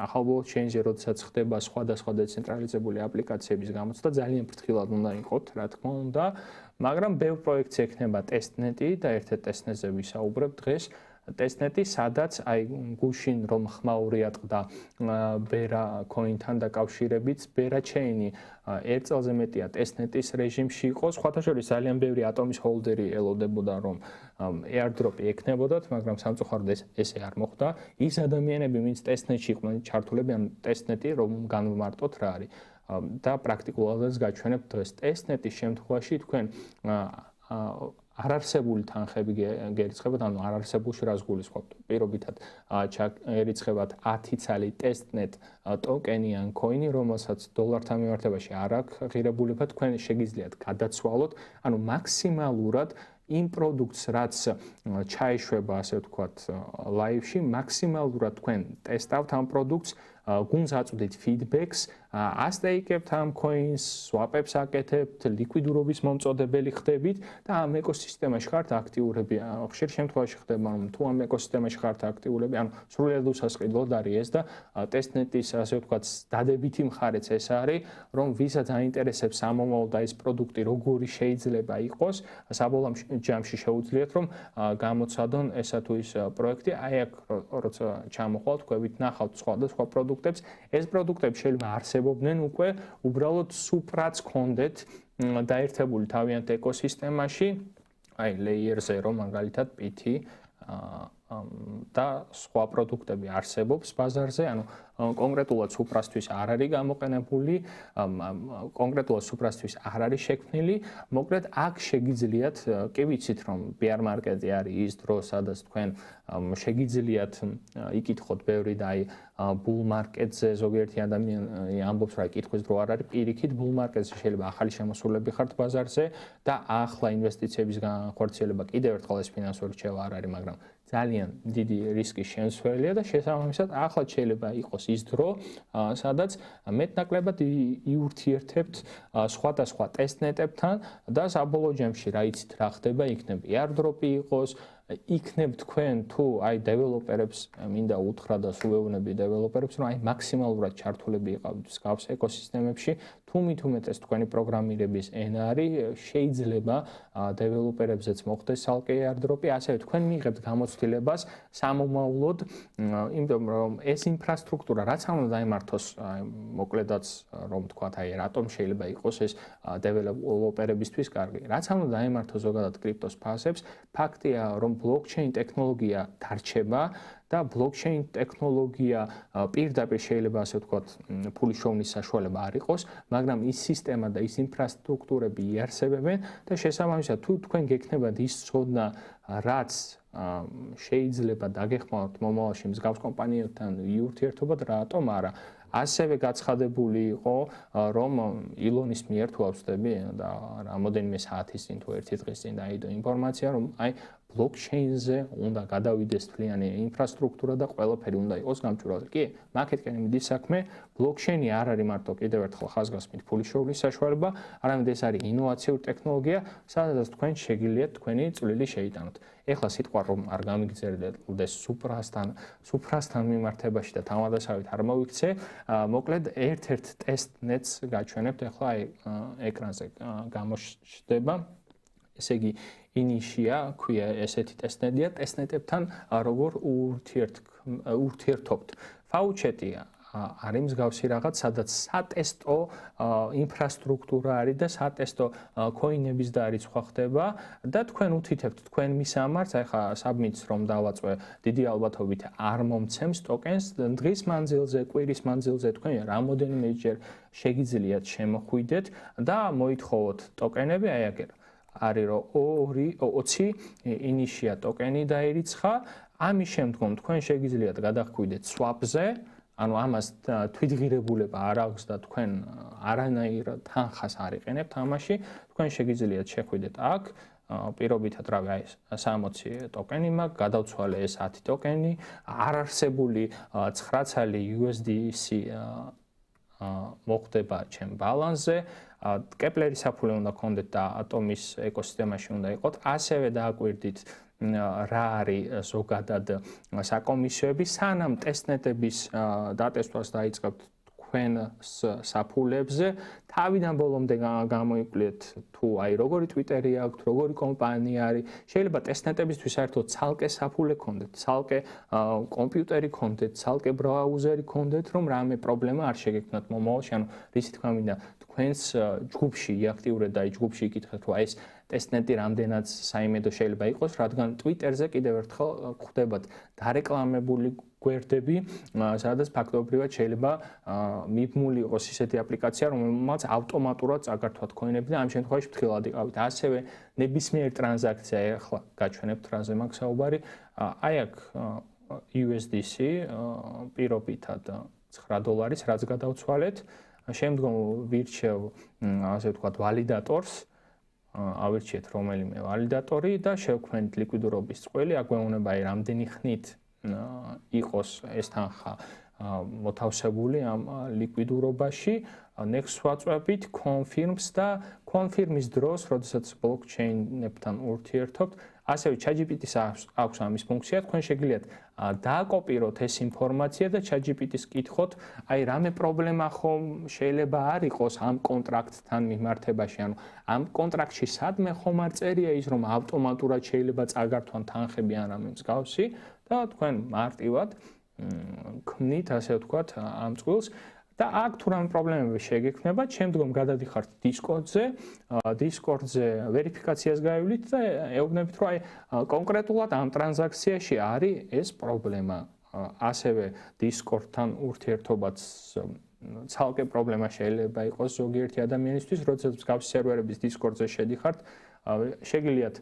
ახალ ბლოკჩეინზე, როდესაც ხდება სხვადასხვა დეცენტრალიზებული აპლიკაციების გამოცდა, ძალიან ფრთხილად უნდა იყოთ, რა თქმა უნდა, მაგრამ ბევრ პროექტს ექნება testnet-ი და ერთ-ერთ testnet-ზე ვისაუბრებ დღეს. testnet-ი, სადაც აი გუშინ რომ ხმაური ატყდა Bera coin-თან დაკავშირებით, Bera chain-ი 1 წელზე მეტია testnet-ის რეჟიმში იყო, სხვათა შორის ძალიან ბევრი ატომის ჰოლდერი ელოდებოდა რომ airdrop-ი ექნებოდათ, მაგრამ სამწუხაროდ ესე არ მოხდა. ის ადამიანები, ვინც testnet-ში იყვნენ ჩართულები, ან testnet-ი რომ განვმარტოთ რა არის და პრაქტიკულადაც გაჩვენებთ დღეს testnet-ის შემთხვევაში თქვენ არარსებული თანხები გერიცხებათ, ანუ არარსებულში რას გულისხმობთ? პირობითად ერიცხებათ 10 ცალი testnet ტოკენი ან coin-ი, რომელსაც დოლართან მიმართებაში არ აქვს ღირებულება, თქვენ შეგიძლიათ გადაცვალოთ, ანუ მაქსიმალურად იმ პროდუქტს, რაც ჩაეშვება, ასე ვთქვათ, live-ში, მაქსიმალურად თქვენ ტესტავთ ამ პროდუქტს, გუნდს აწვდით feedbacks, ასტეიკებთ ამ coins, swap-ებს აკეთებთ, ლიკვიდურობის მომწოდებელი ხდებით და ამ ეკოსისტემაში ხართ აქტიურები. ხშირ შემთხვევაში ხდება, რომ თუ ამ ეკოსისტემაში ხართ აქტიურები, ანუ სრულიად უსასყიდლოდ არის ეს და testnet-ის, ასე ვთქვათ, დადებითი მხარეც ეს არის, რომ ვისაც აინტერესებს ამომავალ და ეს პროდუქტი როგორი შეიძლება იყოს, საბოლოო ჯამში შეუძლიათ რომ გამოცადონ ესა თუ ის პროექტი. აი აქ როცა ჩამოხვალთ, ხვევით ნახავთ სხვადასხვა პროდუქტებს, ეს პროდუქტები შეიძლება არსებობდნენ უკვე, უბრალოდ Supra-ც ქონდეთ დაერთებული თავიანთ ეკოსისტემაში, აი layer 0 მაგალითად PT და სხვა პროდუქტები არსებობს ბაზარზე, ანუ კონკრეტულად Supra-სთვის არ არის გამოყენებული, კონკრეტულად Supra-სთვის არ არის შექმნილი, მოკლედ აქ შეგიძლიათ, კი ვიცით რომ bear market-ი არის ის დრო, სადაც თქვენ შეგიძლიათ იკითხოთ ბევრი და აი bull market-ზე ზოგიერთი ადამიანი ამბობს რა იკითხვის დრო არ არის, პირიქით bull market-ზე შეიძლება ახალი შემოსულები ხართ ბაზარზე და ახლა ინვესტიციების განხორციელება კიდევ ერთხელ ეს ფინანსური რჩევა არ არის, მაგრამ ძალიან დიდი რისკის შემცველია და შესაბამისად ახლა შეიძლება იყოს ის დრო, სადაც მეტნაკლებად იურთიერთებთ სხვადასხვა ტესტნეტებთან და საბოლოო ჯამში რა იცით რა ხდება, იქნება airdrop-ი იყოს, იქნებ თქვენ თუ აი დეველოპერებს მინდა უთხრა და სულეუნები დეველოპერებს რომ აი მაქსიმალურად ჩართულები იყავთ მსგავს ეკოსისტემებში თუ მით უმეტეს თქვენი პროგრამირების ენა არის შეიძლება დეველოპერებზეც მოხდეს ცალკე airdrop-ი ასევე თქვენ მიიღებთ გამოცდილებას სამომავლოდ იმიტომ რომ ეს ინფრასტრუქტურა რაც არ უნდა დაემართოს მოკლედაც რომ თქვათ აი რატომ შეიძლება იყოს ეს დეველოპერებისთვის კარგი რაც არ უნდა დაემართოს ზოგადად კრიპტოს ფასებს ფაქტია რომ blockchain ტექნოლოგია დარჩება და blockchain ტექნოლოგია პირდაპირ შეიძლება ასე ვთქვათ ფულის შოვნის საშუალება არ იყოს, მაგრამ ის სისტემა და ის ინფრასტრუქტურები იარსებებენ და შესაბამისად თუ თქვენ გექნებათ ის ცოდნა რაც შეიძლება დაგეხმაროთ მომავალში მსგავს კომპანიებთან იურთიერთობად, რატომ არა? ასევე გაცხადებული იყო რომ ილონის მიერ თუ ავწდები და რამოდენიმე საათის წინ თუ ერთი დღის წინ დაიდო ინფორმაცია რომ აი blockchain-ზე უნდა გადავიდეს თლიანი ინფრასტრუქტურა და ყველაფერი უნდა იყოს გამჭვირვალე. კი, მაკეთკენ მიდის საქმე, blockchain-ი არ არის მარტო კიდევ ერთხელ ხაზგასმით ფულის შოვნის საშუალება, არამედ ეს არის ინოვაციური ტექნოლოგია, სადაც თქვენ შეგიძლიათ თქვენი წვლილი შეიტანოთ. ეხლა სიტყვა რომ არ გამიგზერდეს სუფრასთან მიმართებაში და თავადასავით არ მოვიქცე, მოკლედ ერთ-ერთ ტესტნეტს გაჩვენებთ, ეხლა აი ეკრანზე გამოჩნდება. ესე იგი ინიშია, ქვია ესეთი ტესტნეტია, ტესტნეტებთან როგორ ურთიერთობთ. Faucetია არის მსგავსი რაღაც, სადაც სატესტო ინფრასტრუქტურა არის და სატესტო კოინების დარიცხვა ხდება და თქვენ უთითებთ თქვენ მისამართს, ახლა submit-ს რომ დავაწვე, დიდი ალბათობით არ მომცემს ტოკენს დღის მანძილზე, კვირის მანძილზე თქვენ რამოდენიმეჯერ შეგიძლიათ შემოხვიდეთ და მოითხოვოთ ტოკენები, აი აგერ არის რომ 20 ინიშია ტოკენი დაირიცხა, ამის შემდგომ თქვენ შეგიძლიათ გადახვიდეთ swap-ზე, ანუ ამას თვითღირებულება არ აქვს და თქვენ არანაირ თანხას არ იყენებთ ამაში, თქვენ შეგიძლიათ შეხვიდეთ აქ, პირობითად რავი აი 60 ტოკენი მაქვს, გადავცვალე ეს 10 ტოკენი, არარსებული 9 ცალი USDC მოხდება ჩემ ბალანსზე, კეპლერის საფულე უნდა გქონდეთ და ატომის ეკოსისტემაში უნდა იყოთ, ასევე დააკვირდით რა არის ზოგადად საკომისიოები, სანამ ტესტნეტების დატესვას დაიწყებთ თქვენს საფულებზე, თავიდან ბოლომდე გამოიკვლიეთ თუ აი როგორი ტვიტერი აქვთ, როგორი კომპანია არის, შეიძლება ტესტნეტებისთვის საერთოდ ცალკე საფულე გქონდეთ, ცალკე კომპიუტერი გქონდეთ, ცალკე ბრაუზერი გქონდეთ, რომ რამე პრობლემა არ შეგექმნათ მომავალში, ანუ რითი თქვა მინდა თქვენს ჯგუფში იაქტიურეთ და აი ჯგუფში იკითხეთ, რომ აი ეს ტესტნეტი რამდენად საიმედო შეიძლება იყოს, რადგან Twitter-ზე კიდევ ერთხელ გვხვდებათ დარეკლამებული გვერდები, სადაც ფაქტობრივად შეიძლება მიბმული იყოს ისეთი აპლიკაცია, რომელმაც ავტომატურად წაგართვათ კოინები და ამ შემთხვევაში ფრთხილად იყავით. ასევე ნებისმიერ ტრანზაქცია ახლა გაჩვენებთ რაზე მაქვს საუბარი, აი აქ USDC პირობითად $9, რაც გადავცვალეთ, შემდგომ ვირჩევ ასე ვთქვათ ვალიდატორს, ავირჩიეთ რომელიმე ვალიდატორი და შევქმნით ლიკვიდურობის წყვილი, აქ გვეუბნება აი რამდენი ხნით იყოს ეს თანხა მოთავსებული ამ ლიკვიდურობაში, next ვაწვევით confirms და confirm-ის დროს, როდესაც blockchain-ებთან ურთიერთობთ, ასევე ChatGPT-ს აქვს ამის ფუნქცია, თქვენ შეგიძლიათ დააკოპიროთ ეს ინფორმაცია და ChatGPT-ს კითხოთ, აი რამე პრობლემა ხომ შეიძლება არ იყოს ამ კონტრაქტთან მიმართებაში, ანუ ამ კონტრაქტში სადმე ხომ არ წერია ის, რომ ავტომატურად შეიძლება წაგართვან თანხები ან რამე მსგავსი და თქვენ მარტივად ქმნით, ასე ვთქვათ, ამ წყვილს და აქ თუ რამე პრობლემები შეგექმნებათ, შემდგომ გადადიხართ Discord-ზე ვერიფიკაციას გაივლით და ეუბნებით, რომ აი კონკრეტულად ამ ტრანზაქციაში არის ეს პრობლემა. ასევე Discord-თან ურთიერთობაც ცალკე პრობლემა შეიძლება იყოს ზოგიერთი ადამიანისთვის, როდესაც მსგავსი სერვერების Discord-ზე შედიხართ, შეგიძლიათ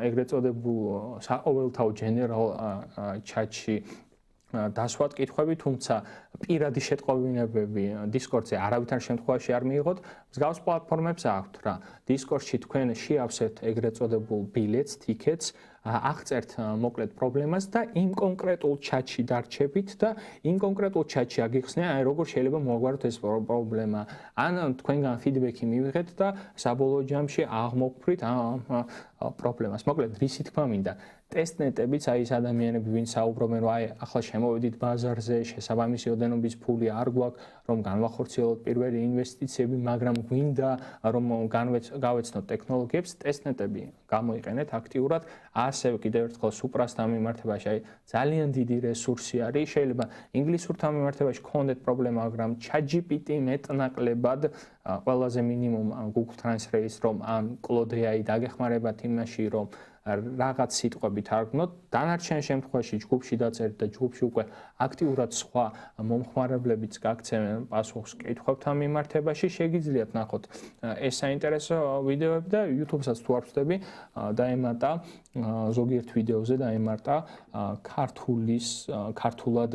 ეგრეთ წოდებულ საყოველთაო general chat-ში დასვათ კითხვები, თუმცა პირადი შეტყობინებები Discord-ზე არავითარ შემთხვევაში არ მიიღოთ. მსგავს პლატფორმებს აქვთ რა. Discord-ში თქვენ შეავსებთ ეგრეთ წოდებულ ბილეთს, tickets, აღწერთ მოკლედ პრობლემას და იმ კონკრეტულ ჩატში დარჩებით და იმ კონკრეტულ ჩატში აგიხსნიან, აი როგორ შეიძლება მოაგვაროთ ეს პრობლემა. ან თქვენგან ფიდბექი მივიღეთ და საბოლოო ჯამში აღმოფხვრით პრობლემას. მოკლედ, რისი თქმა მინდა, ტესტნეტებიც აი ეს ადამიანები, ვინც საუბრობენ, რომ აი ახლა შემოვედით ბაზარზე, შესაბამისი ოდენობის ფული არ გვაქვს, რომ განვახორციელოთ პირველი ინვესტიციები, მაგრამ გვინდა რომ გავეცნოთ ტექნოლოგიებს, ტესტნეტები გამოიყენეთ აქტიურად. ასევე კიდევ ერთხელ სუპრასთან მიმართებაში აი ძალიან დიდი რესურსი არის. შეიძლება ინგლისურთან მიმართებაში გქონდეთ პრობლემა, მაგრამ ChatGPT მეტნაკლებად ყველაზე მინიმუმ Google Translate-ს რომ ან Claude AI დაგეხმარებათ იმაში, რომ რაღაც სიტყვები თარგმნოთ, დანარჩენ შემთხვევაში ჯგუფში დაწერთ და ჯგუფში უკვე აქტიურად სხვა მომხმარებლებიც გაქცევენ პასუხს კითხვებთან მიმართებაში. შეგიძლიათ ნახოთ ეს საინტერესო ვიდეოები და YouTube-საც თუ არ ვწდები, დაემატა ზოგიერთ ვიდეოზე დაემატა ქართულად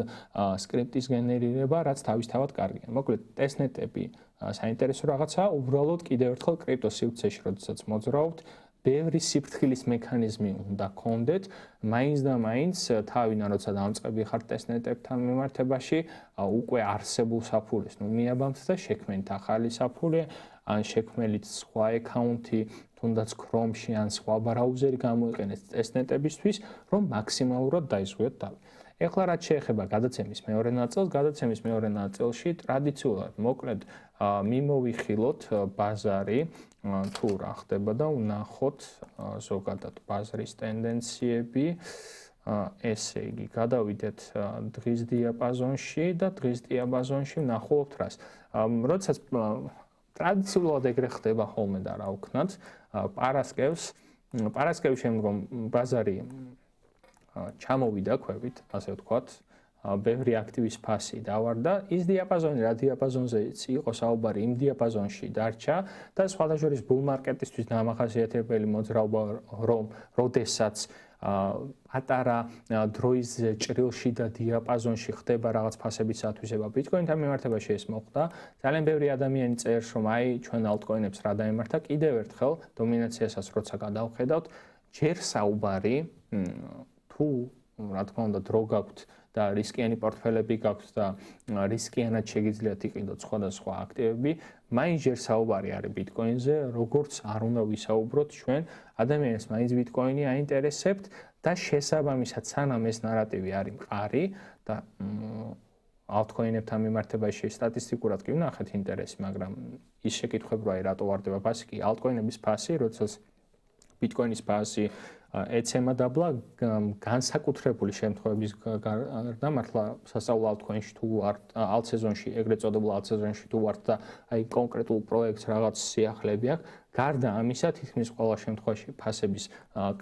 სკრიპტის გენერირება, რაც თავისთავად კარგია. მოკლედ, ტესტნეტები საინტერესო რაღაცაა, უბრალოდ კიდევ ერთხელ კრიპტოსივრცეში, როდესაც მოძრაობთ, ბევრი სიფრთხილის მექანიზმი უნდა გქონდეთ, მაინც და მაინც თავიდან როცა დამწყები ხართ ტესტნეტებთან მიმართებაში, უკვე არსებულ საფულეს მიაბამთ და შექმნით ახალი საფულე, ან შექმნით სხვა აკაუნთი, თუნდაც Chrome-ში ან სხვა ბრაუზერი გამოიყენეთ ტესტნეტებისთვის, რომ მაქსიმალურად დაიზღვიოთ თავი. ეხლა რაც შეეხება გადაცემის მეორე ნაწილს, გადაცემის მეორე ნაწილში ტრადიციულად მოკლედ მიმოვიხილოთ ბაზარი, თუ რა ხდება და ვნახოთ ზოგადად ბაზრის ტენდენციები. ესე იგი, გადავიდეთ დღის დიაპაზონში და დღის დიაპაზონში ვნახოთ რას. როდესაც ტრადიციულად ეგრე ხდება ხოლმე და რა ვქნათ, პარასკევის შემდგომ ბაზარი ჩამოვიდა ქვევით, ასე ვთქვათ, ბევრი აქტივის ფასი დავარდა. ის დიაპაზონი, რა დიაპაზონზეც იყო საუბარი, იმ დიაპაზონში დარჩა და სხვადასხვა ბულ მარკეტისთვის დამახასიათებელი მოძრაობა, რომ როდესაც პატარა დროის ჭრილში და დიაპაზონში ხდება რაღაც ფასების ათვისება ბიტკოინთან მიმართებაში ეს მოხდა. ძალიან ბევრი ადამიანი წერს, რომ აი ჩვენ ალტკოინებს რა დაემართა, კიდევ ერთხელ დომინაციასაც როცა გადავხედავთ, ჯერ საუბარი თუ რა თქმა უნდა დრო გაქვთ და რისკიანი პორტფელები გაქვთ და რისკიანად შეგიძლიათ იყიდოთ სხვადასხვა აქტივები, მაინც ჯერ საუბარი არის ბიტკოინზე, როგორც არ უნდა ვისაუბროთ ჩვენ, ადამიანებს მაინც ბიტკოინი აინტერესებთ და შესაბამისად სანამ ეს ნარატივი არის მყარი და ალტკოინებთან მიმართებაში სტატისტიკურად კი ვნახეთ ინტერესი, მაგრამ ის შეკითხვები რა რატო ვარდება ფასი კი ალტკოინების ფასი, როდესაც ბიტკოინის ფასი ეცემა დაბლა განსაკუთრებული შემთხვევების გარდა მართლა სასწავლო ალტკოინში თუ არ ალტ სეზონში ეგრეთ წოდებულ ალტ სეზონში თუ არ და აი კონკრეტულ პროექტს რაღაც სიახლეები აქვს გარდა ამისა თითქმის ყველა შემთხვევაში ფასების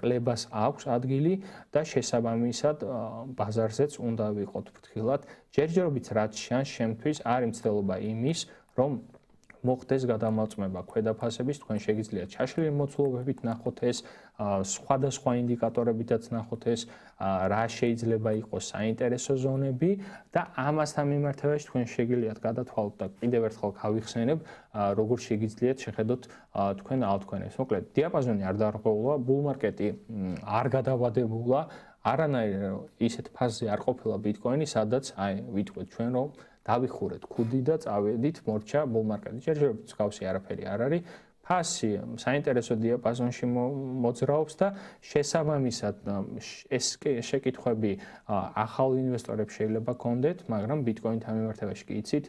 კლებას აქვს ადგილი და შესაბამისად ბაზარზეც უნდა ვიყოთ ფრთხილად ჯერჯერობით რაც შანს შემთთვის არის მცდელობა იმის რომ მოხდეს გადამოწმება ქვედაფასების, თქვენ შეგიძლიათ ჩაშლილი მოცულობებით ნახოთ ეს, სხვადასხვა ინდიკატორებითაც ნახოთ ეს, რა შეიძლება იყოს საინტერესო ზონები და ამასთან მიმართებაში თქვენ შეგიძლიათ გადათვალოთ და კიდევ ერთხელ გავიხსენებ, როგორ შეგიძლიათ შეხედოთ თქვენ ალტკოინებს. მოკლედ, დიაპაზონი არ დარღვეულა, ბულ მარკეტი არ გადავადებულა, არანაირ ისეთ ფაზზე არ ყოფილა ბიტკოინი, სადაც აი ვიტყვით ჩვენ რომ დავიხურეთ ქუდი და წავედით მორჩა ბულ მარკეტში. ჯერჯერობით მსგავსი არაფერი არ არის. ფასი საინტერესო დიაპაზონში მოძრაობს და შესაბამისად ეს შეკითხვები ახალ ინვესტორებს შეიძლება გქონდეთ, მაგრამ ბიტკოინთან მიმართებაში კი იცით,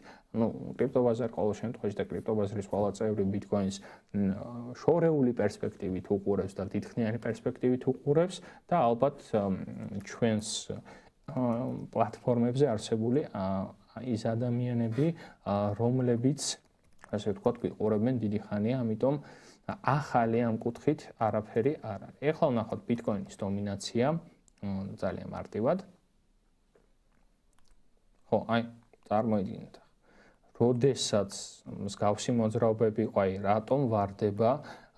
კრიპტობაზარი ყოველ შემთხვევაში და კრიპტობაზრის ყველა წევრი ბიტკოინს შორეული პერსპექტივით უყურებს და დიდხნიანი პერსპექტივით უყურებს და ალბათ ჩვენს პლატფორმებზე არსებული ის ადამიანები, რომლებიც ასე ვთქვათ, გვიყურებენ დიდი ხანია, ამიტომ ახალი ამ კუთხით არაფერი არ არის. ეხლა ვნახოთ ბიტკოინის დომინაცია ძალიან მარტივად. ხო, აი, წარმოიდგინეთ. როდესაც მსგავსი მოძრაობები იყო, აი, რატომ ვარდება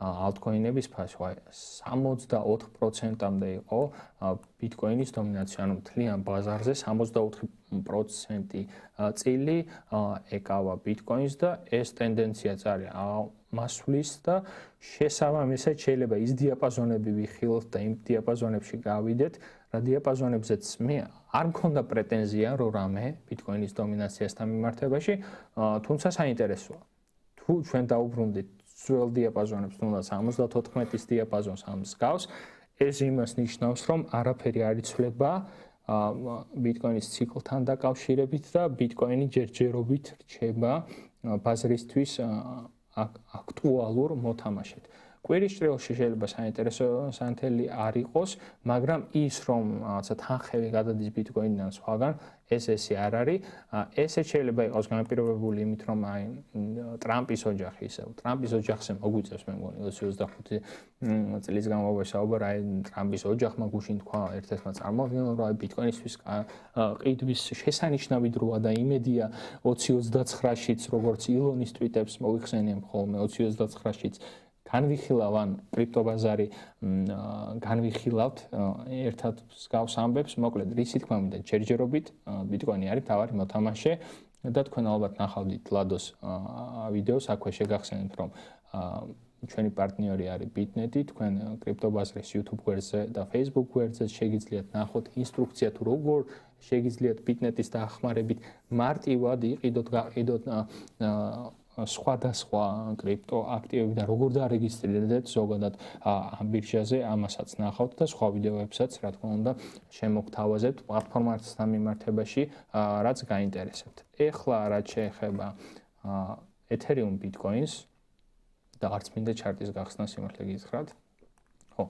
ალტკოინების ფასი, აი 64%-მდე იყო ბიტკოინის დომინაცია, ანუ მთლიან ბაზარზე 64 პროცენტი წილი ეკავა ბიტკოინს და ეს ტენდენციაც არის მასვლის და შესაბამისად შეიძლება ის დიაპაზონები ვიხილოთ და იმ დიაპაზონებში გავიდეთ, რა დიაპაზონებზეც მე არ მქონდა პრეტენზია რო რამე ბიტკოინის დომინაციასთან მიმართებაში, თუმცა საინტერესოა. თუ ჩვენ დაუბრუნდით ძველ დიაპაზონებს, თუნდაც 74-ის დიაპაზონს ამ მსგავს, ეს იმას ნიშნავს, რომ არაფერი არ იცვლება ბიტკოინის ციკლთან დაკავშირებით და ბიტკოინი ჯერჯერობით რჩება ბაზრისთვის აქტუალურ მოთამაშედ. კვირის ჭრილში შეიძლება საინტერესო სანთელი არ იყოს, მაგრამ ის რომ რაღაცა თანხები გადადის ბიტკოინიდან სხვაგან, ესე არ არის. ესე შეიძლება იყოს განპირობებული იმით, რომ აი ტრამპის ოჯახი ისევ ტრამპის ოჯახზე მოგვიწევს მე მგონი 25 წლის განმავლობაში საუბარი, აი ტრამპის ოჯახმა გუშინ თქვა ერთ-ერთმა წარმოადგენელმა, რომ აი ბიტკოინისთვის ყიდვის შესანიშნავი დროა და იმედია 2029-შიც, როგორც ილონის ტვიტებს მოიხსენიებ ხოლმე 2029-შიც განვიხილავ ან კრიპტობაზარი განვიხილავთ ერთად მსგავს ამბებს, მოკლედ რისი თქმა მინდა ჯერჯერობით ბიტკოინი არის მთავარი მოთამაშე და თქვენ ალბათ ნახავდით ლადოს ვიდეოს, აქვე შეგახსენებთ, რომ ჩვენი პარტნიორი არის BitNet, თქვენ კრიპტობაზრის YouTube გვერდზე და Facebook გვერდზე შეგიძლიათ ნახოთ ინსტრუქცია თუ როგორ შეგიძლიათ BitNet-ის დახმარებით მარტივად იყიდოთ, გაყიდოთ სხვადასხვა კრიპტო აქტივები და როგორ დარეგისტრირდეთ ზოგადად ამ ბირჟაზე, ამასაც ნახავთ და სხვა ვიდეოებსაც, რა თქმა უნდა, შემოგთავაზებთ პლატფორმასთან მიმართებაში, რაც გაინტერესებთ. ეხლა რაც შეეხება Ethereum Bitcoins და არც მინდა ჩარტის გახსნა სიმართლე გითხრათ. ხო.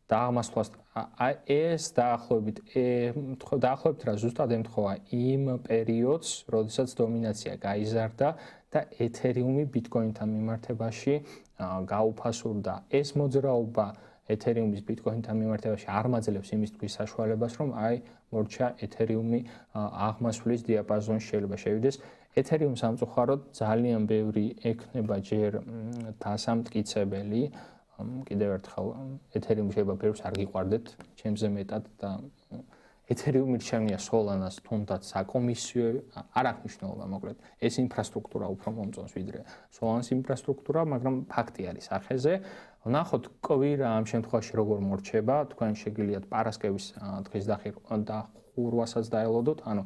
დაამასვლას ეს დაახლოებით რა ზუსტად ემთხოვა იმ პერიოდს, როდესაც დომინაცია გაიზარდა და ეთერიუმი ბიტკოინთან მიმართებაში გაუფასურდა. ეს მოძრაობა ეთერიუმის ბიტკოინთან მიმართებაში არ მაძლევს იმისთვის საშუალებას, რომ აი მორჩა ეთერიუმი აღმასვლის დიაპაზონში შეიძლება შევიდეს. ეთერიუმ სამწუხაროდ ძალიან ბევრი ექნება ჯერ დასამტკიცებელი. კიდევ ერთხელ ეთერიუმი შეიძლება ბევრს არ გიყვარდეთ, ჩემზე მეტად და ეთერიუმი რჩენია სოლანას თუნდაც საკომისიო არ აქვს მნიშვნელობა, მოკლედ ეს ინფრასტრუქტურა უფრო მომწონს ვიდრე სოლანას ინფრასტრუქტურა, მაგრამ ფაქტი არის ახეზე. ნახოთ კვირა ამ შემთხვევაში როგორ მორჩება, თქვენ შეგიძლიათ პარასკევის დღის დახურვასაც დაელოდოთ, ანუ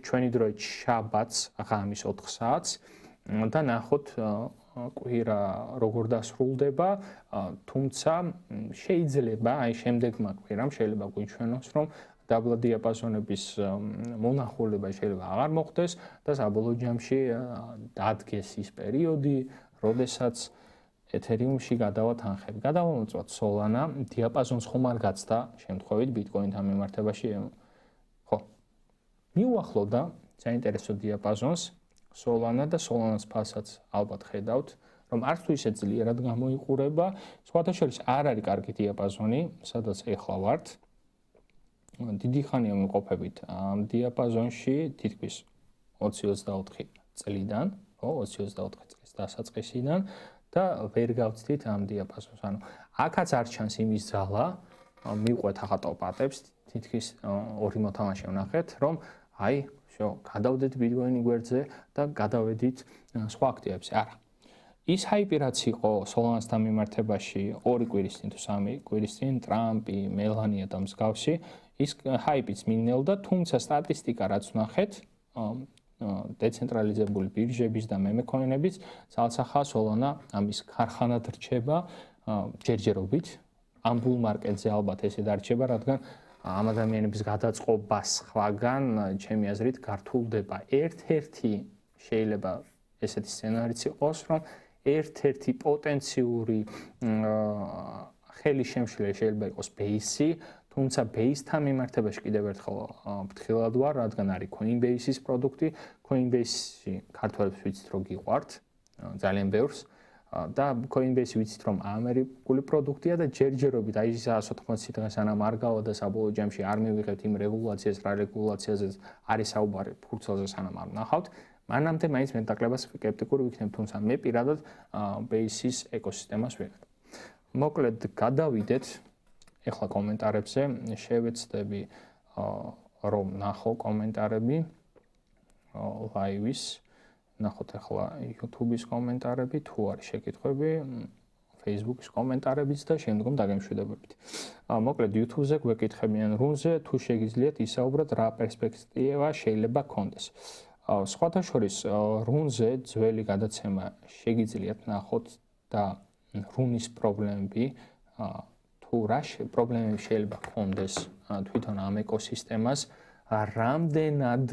ჩვენი დროით შაბათს ღამის 4 საათს და ნახოთ კვირა როგორ დასრულდება, თუმცა შეიძლება აი შემდეგმა კვირამ შეიძლება გვიჩვენოს, რომ დაბლა დიაპაზონების მონახულება შეიძლება აღარ მოხდეს და საბოლოო ჯამში დადგეს ის პერიოდი, როდესაც ეთერიუმში გადავა თანხები. გადავამოწმოთ Solana, დიაპაზონს ხომ არ გაცდა შემთხვევით ბიტკოინთან მიმართებაში. ხო. მიუახლოვდა საინტერესო დიაპაზონს Solana და Solanas ფასაც ალბათ ხედავთ, რომ არც თუ ისე ძლიერად გამოიყურება, სხვათა შორის არ არის კარგი დიაპაზონი, სადაც ეხლა ვართ. დიდი ხანია ვიმყოფებით ამ დიაპაზონში, თითქმის 20-24 წლიდან, ხო, 20-24 წლის დასაწყისიდან და ვერ გავწდით ამ დიაპაზონს. ანუ აქაც არ ჩანს იმის ძალა, მივყვეთ ახლა ტოპ-აპებს, თითქმის ორი მოთამაშე ვნახეთ, რომ აი, გადავდეთ ბიტკოინი გვერდზე და გადავედით სხვა აქტივებში. არა. ის ჰაიპი რაც იყო Solanasთან მიმართებაში 2 კვირის წინ თუ 3 კვირის წინ, ტრამპი, მელანია და მსგავსი, ის ჰაიპიც მინელდა, თუმცა სტატისტიკა რაც ვნახეთ, დეცენტრალიზებული ბირჟების და მემექონების ძალსახა Solana ამის ქარხანად რჩება ჯერჯერობით. ამ ბულ მარკეტზე ალბათ ესე დარჩება, რადგან ამ ადამიანების გადაწყობა სხვაგან, ჩემი აზრით, გართულდება. ერთ-ერთი შეიძლება ესეთი სცენარიც იყოს, რომ ერთ-ერთი პოტენციური ხელი შემშლელი შეიძლება იყოს Base, თუმცა Base-თან მიმართებაში კიდევ ერთხელ ფრთხილად ვარ, რადგან არის Coinbase-ის პროდუქტი. Coinbase-ი ქართველებს ვიცით რომ გიყვართ, ძალიან ბევრს. და Coinbase ვიცით რომ ამერიკული პროდუქტია და ჯერჯერობით აი ეს 180 დღე სანამ არ გავა და საბოლოო ჯამში არ მივიღებთ იმ რეგულაციას, რა რეგულაციაზე არის საუბარი ფურცელზე სანამ არ ვნახავთ, მანამდე მაინც მეტაკლებას სკეპტიკური ვიქნებ, თუმცა მე პირადად Base-ის ეკოსისტემას ვიღებ. მოკლედ გადავიდეთ ეხლა კომენტარებზე, შევეცდები რომ ნახო კომენტარები live-ის, ნახოთ ახლა YouTube-ის კომენტარები, თუ არის შეკითხვები, Facebook-ის კომენტარებიც და შემდგომ დაგემშვიდობებით. მოკლედ YouTube-ზე გვეკითხებიან რუნზე, თუ შეგიძლიათ ისაუბროთ რა პერსპექტივა შეიძლება გქონდეს. სხვათა შორის რუნზე ძველი გადაცემა შეგიძლიათ ნახოთ და რუნის პრობლემები თუ რა პრობლემები შეიძლება გქონდეს თვითონ ამ ეკოსისტემას, რამდენად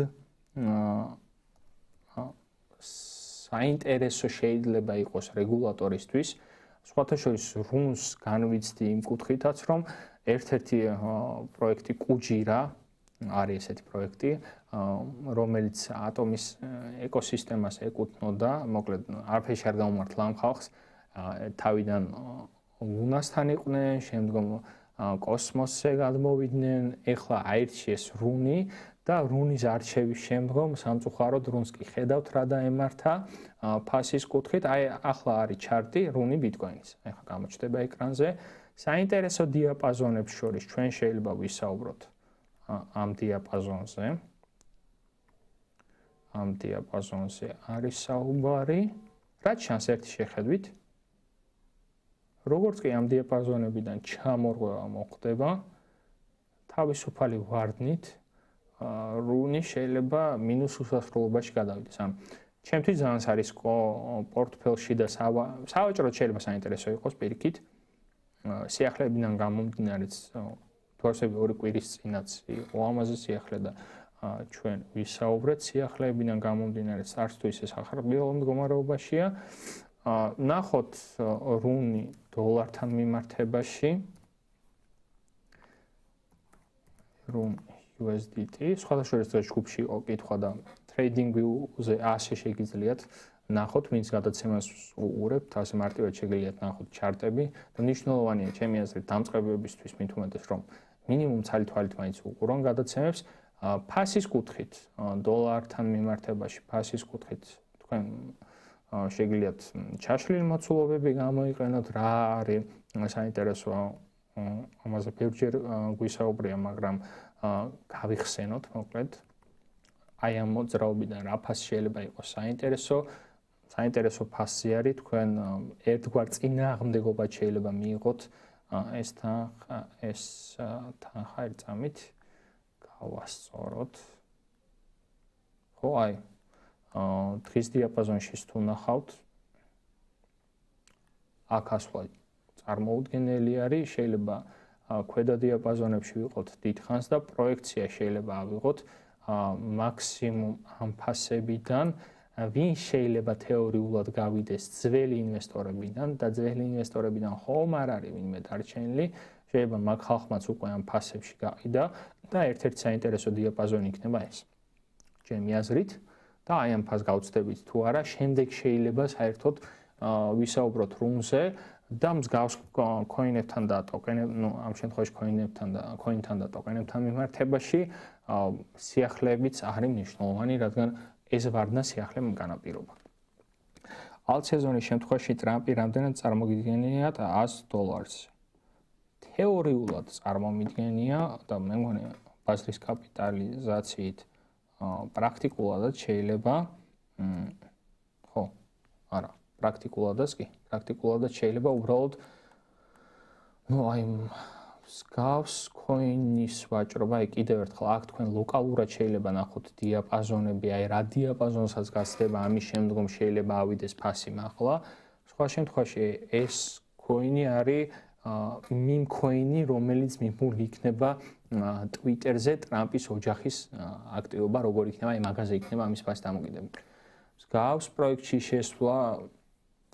საინტერესო შეიძლება იყოს რეგულატორისთვის. სხვათა შორის რუნს განვიცდი იმ კუთხითაც, რომ ერთ-ერთი პროექტი კუჯირა არის ესეთი პროექტი, რომელიც ატომის ეკოსისტემას ეკუთვნოდა, მოკლედ არაფერში არ გამომართლა ამ ხალხს, თავიდან ლუნასთან იყვნენ, შემდგომ კოსმოსზე გადმოვიდნენ, ეხლა აირჩიეს რუნი და რუნის არჩევის შემდგომ სამწუხაროდ რუნს კი ხედავთ რა დაემართა ფასის კუთხით, აი ახლა არის ჩარტი რუნი ბიტკოინის. ეხლა გამოჩნდება ეკრანზე. საინტერესო დიაპაზონებს შორის ჩვენ შეიძლება ვისაუბროთ ამ დიაპაზონზე. ამ დიაპაზონზე არის საუბარი. რაც ჩანს ერთი შეხედვით, როგორც კი ამ დიაპაზონებიდან ჩამორღვევა მოხდება, თავისუფალი ვარდნით რუნი შეიძლება მინუს უსასრულობაში გადავიდეს. ჩემთვის ძალიან არის პორტფელში და სავაჭროდ შეიძლება საინტერესო იყოს პირიქით. სიახლეებიდან გამომდინარეც თორსები 2 კვირის წინაც იყო ამაზე სიახლე და ჩვენ ვისაუბრეთ სიახლეებიდან გამომდინარეც არც თუ ისე სახარბიელო მდგომარეობაშია. ნახოთ რუნი დოლართან მიმართებაში. რუნ USDT, სხვათა შორის ჯგუფში იყო კითხვა და TradingView-ზე ასე შეგიძლიათ ნახოთ, ვინც გადაცემას უყურებთ, ასე მარტივად შეგიძლიათ ნახოთ ჩარტები და მნიშვნელოვანია ჩემი აზრით დამწყებებისთვის მით უმეტეს, რომ მინიმუმ ცალ-თვალით მაინც უყურონ გადაცემებს, ფასის კუთხით, დოლართან მიმართებაში ფასის კუთხით თქვენ შეგიძლიათ ჩაშლილი მოცულობები გამოიყენოთ, რა არის საინტერესო ამაზე ბევრჯერ გვისაუბრია, მაგრამ გავიხსენოთ მოკლედ აი ამ მოძრაობიდან რა ფასი შეიძლება იყოს საინტერესო ფასი არის თქვენ ერთგვარ წინააღმდეგობა შეიძლება მიიღოთ ეს თანხა ერთ წამით გავასწოროთ. ხო, აი დღის დიაპაზონში თუ ნახავთ აქ ასვლა წარმოუდგენელი არის, შეიძლება ქვედა დიაპაზონებში ვიყოთ დიდხანს და პროექცია შეიძლება ავიღოთ მაქსიმუმ ამ ფასებიდან, ვინ შეიძლება თეორიულად გავიდეს ძველი ინვესტორებიდან და ძველი ინვესტორებიდან ხომ არ არის ვინმე დარჩენილი, შეიძლება მაგ ხალხმაც უკვე ამ ფასებში გავიდა და ერთ-ერთი საინტერესო დიაპაზონი იქნება ეს. ჩემი აზრით და აი ამ ფასს გავწდებით თუ არა, შემდეგ შეიძლება საერთოდ ვისაუბროთ რუნზე და მსგავს კოინებთან და ამ შემთხვევაში კოინთან და ტოკენებთან მიმართებაში სიახლეებიც არის მნიშვნელოვანი, რადგან ეს ვარდნა სიახლემ განაპირობა. ალტსეზონის შემთხვევაში ტრამპი რამდენად წარმოგიდგენია $100-ზე. თეორიულად წარმომიდგენია და მე მგონი ბაზრის კაპიტალიზაციით პრაქტიკულადაც შეიძლება ხო, არა, პრაქტიკულადაც შეიძლება უბრალოდ აი მსგავს კოინის ვაჭრობა, აი კიდევ ერთხელ აქ თქვენ ლოკალურად შეიძლება ნახოთ დიაპაზონები, აი რა დიაპაზონსაც გასდება, ამის შემდგომ შეიძლება ავიდეს ფასი მაღლა. სხვა შემთხვევაში ეს კოინი არის მიმ კოინი, რომელიც მიმულ იქნება Twitter-ზე ტრამპის ოჯახის აქტივობა, როგორ იქნება, აი მაგაზე იქნება ამის ფასი დამოკიდებული. მსგავს პროექტში შესვლა,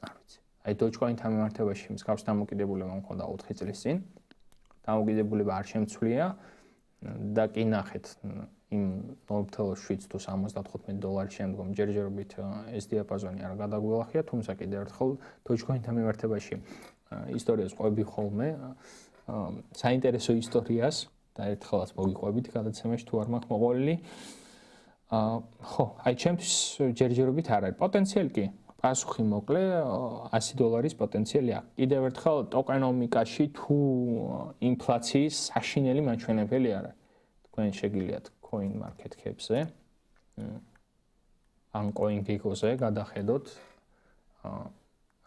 არ ვიცი. აი Dogecoin-თან მიმართებაში მსგავს დამოკიდებულება მქონდა 4 წლის წინ. დამოკიდებულება არ შემცვლია და კი ნახეთ იმ 0.7 თუ $75 შემდგომ ჯერჯერობით ეს დიაპაზონი არ გადაგველახია, თუმცა კიდევ ერთხელ Dogecoin-თან მიმართებაში ისტორიას ყვები ხოლმე საინტერესო ისტორიას და ერთხელაც მოგიყვებით გადაცემაში თუ არ მაქვს მოყოლილი. ხო, აი ჩემთვის ჯერჯერობით არ არის პოტენციალი კი. პასუხი მოკლე $100 პოტენციალი აქვს. კიდევ ერთხელ ტოკენომიკაში თუ ინფლაციის საშინელი მაჩვენებელი არ არის. თქვენ შეგიძლიათ coin market-ებზე ან CoinGecko-ზე გადახედოთ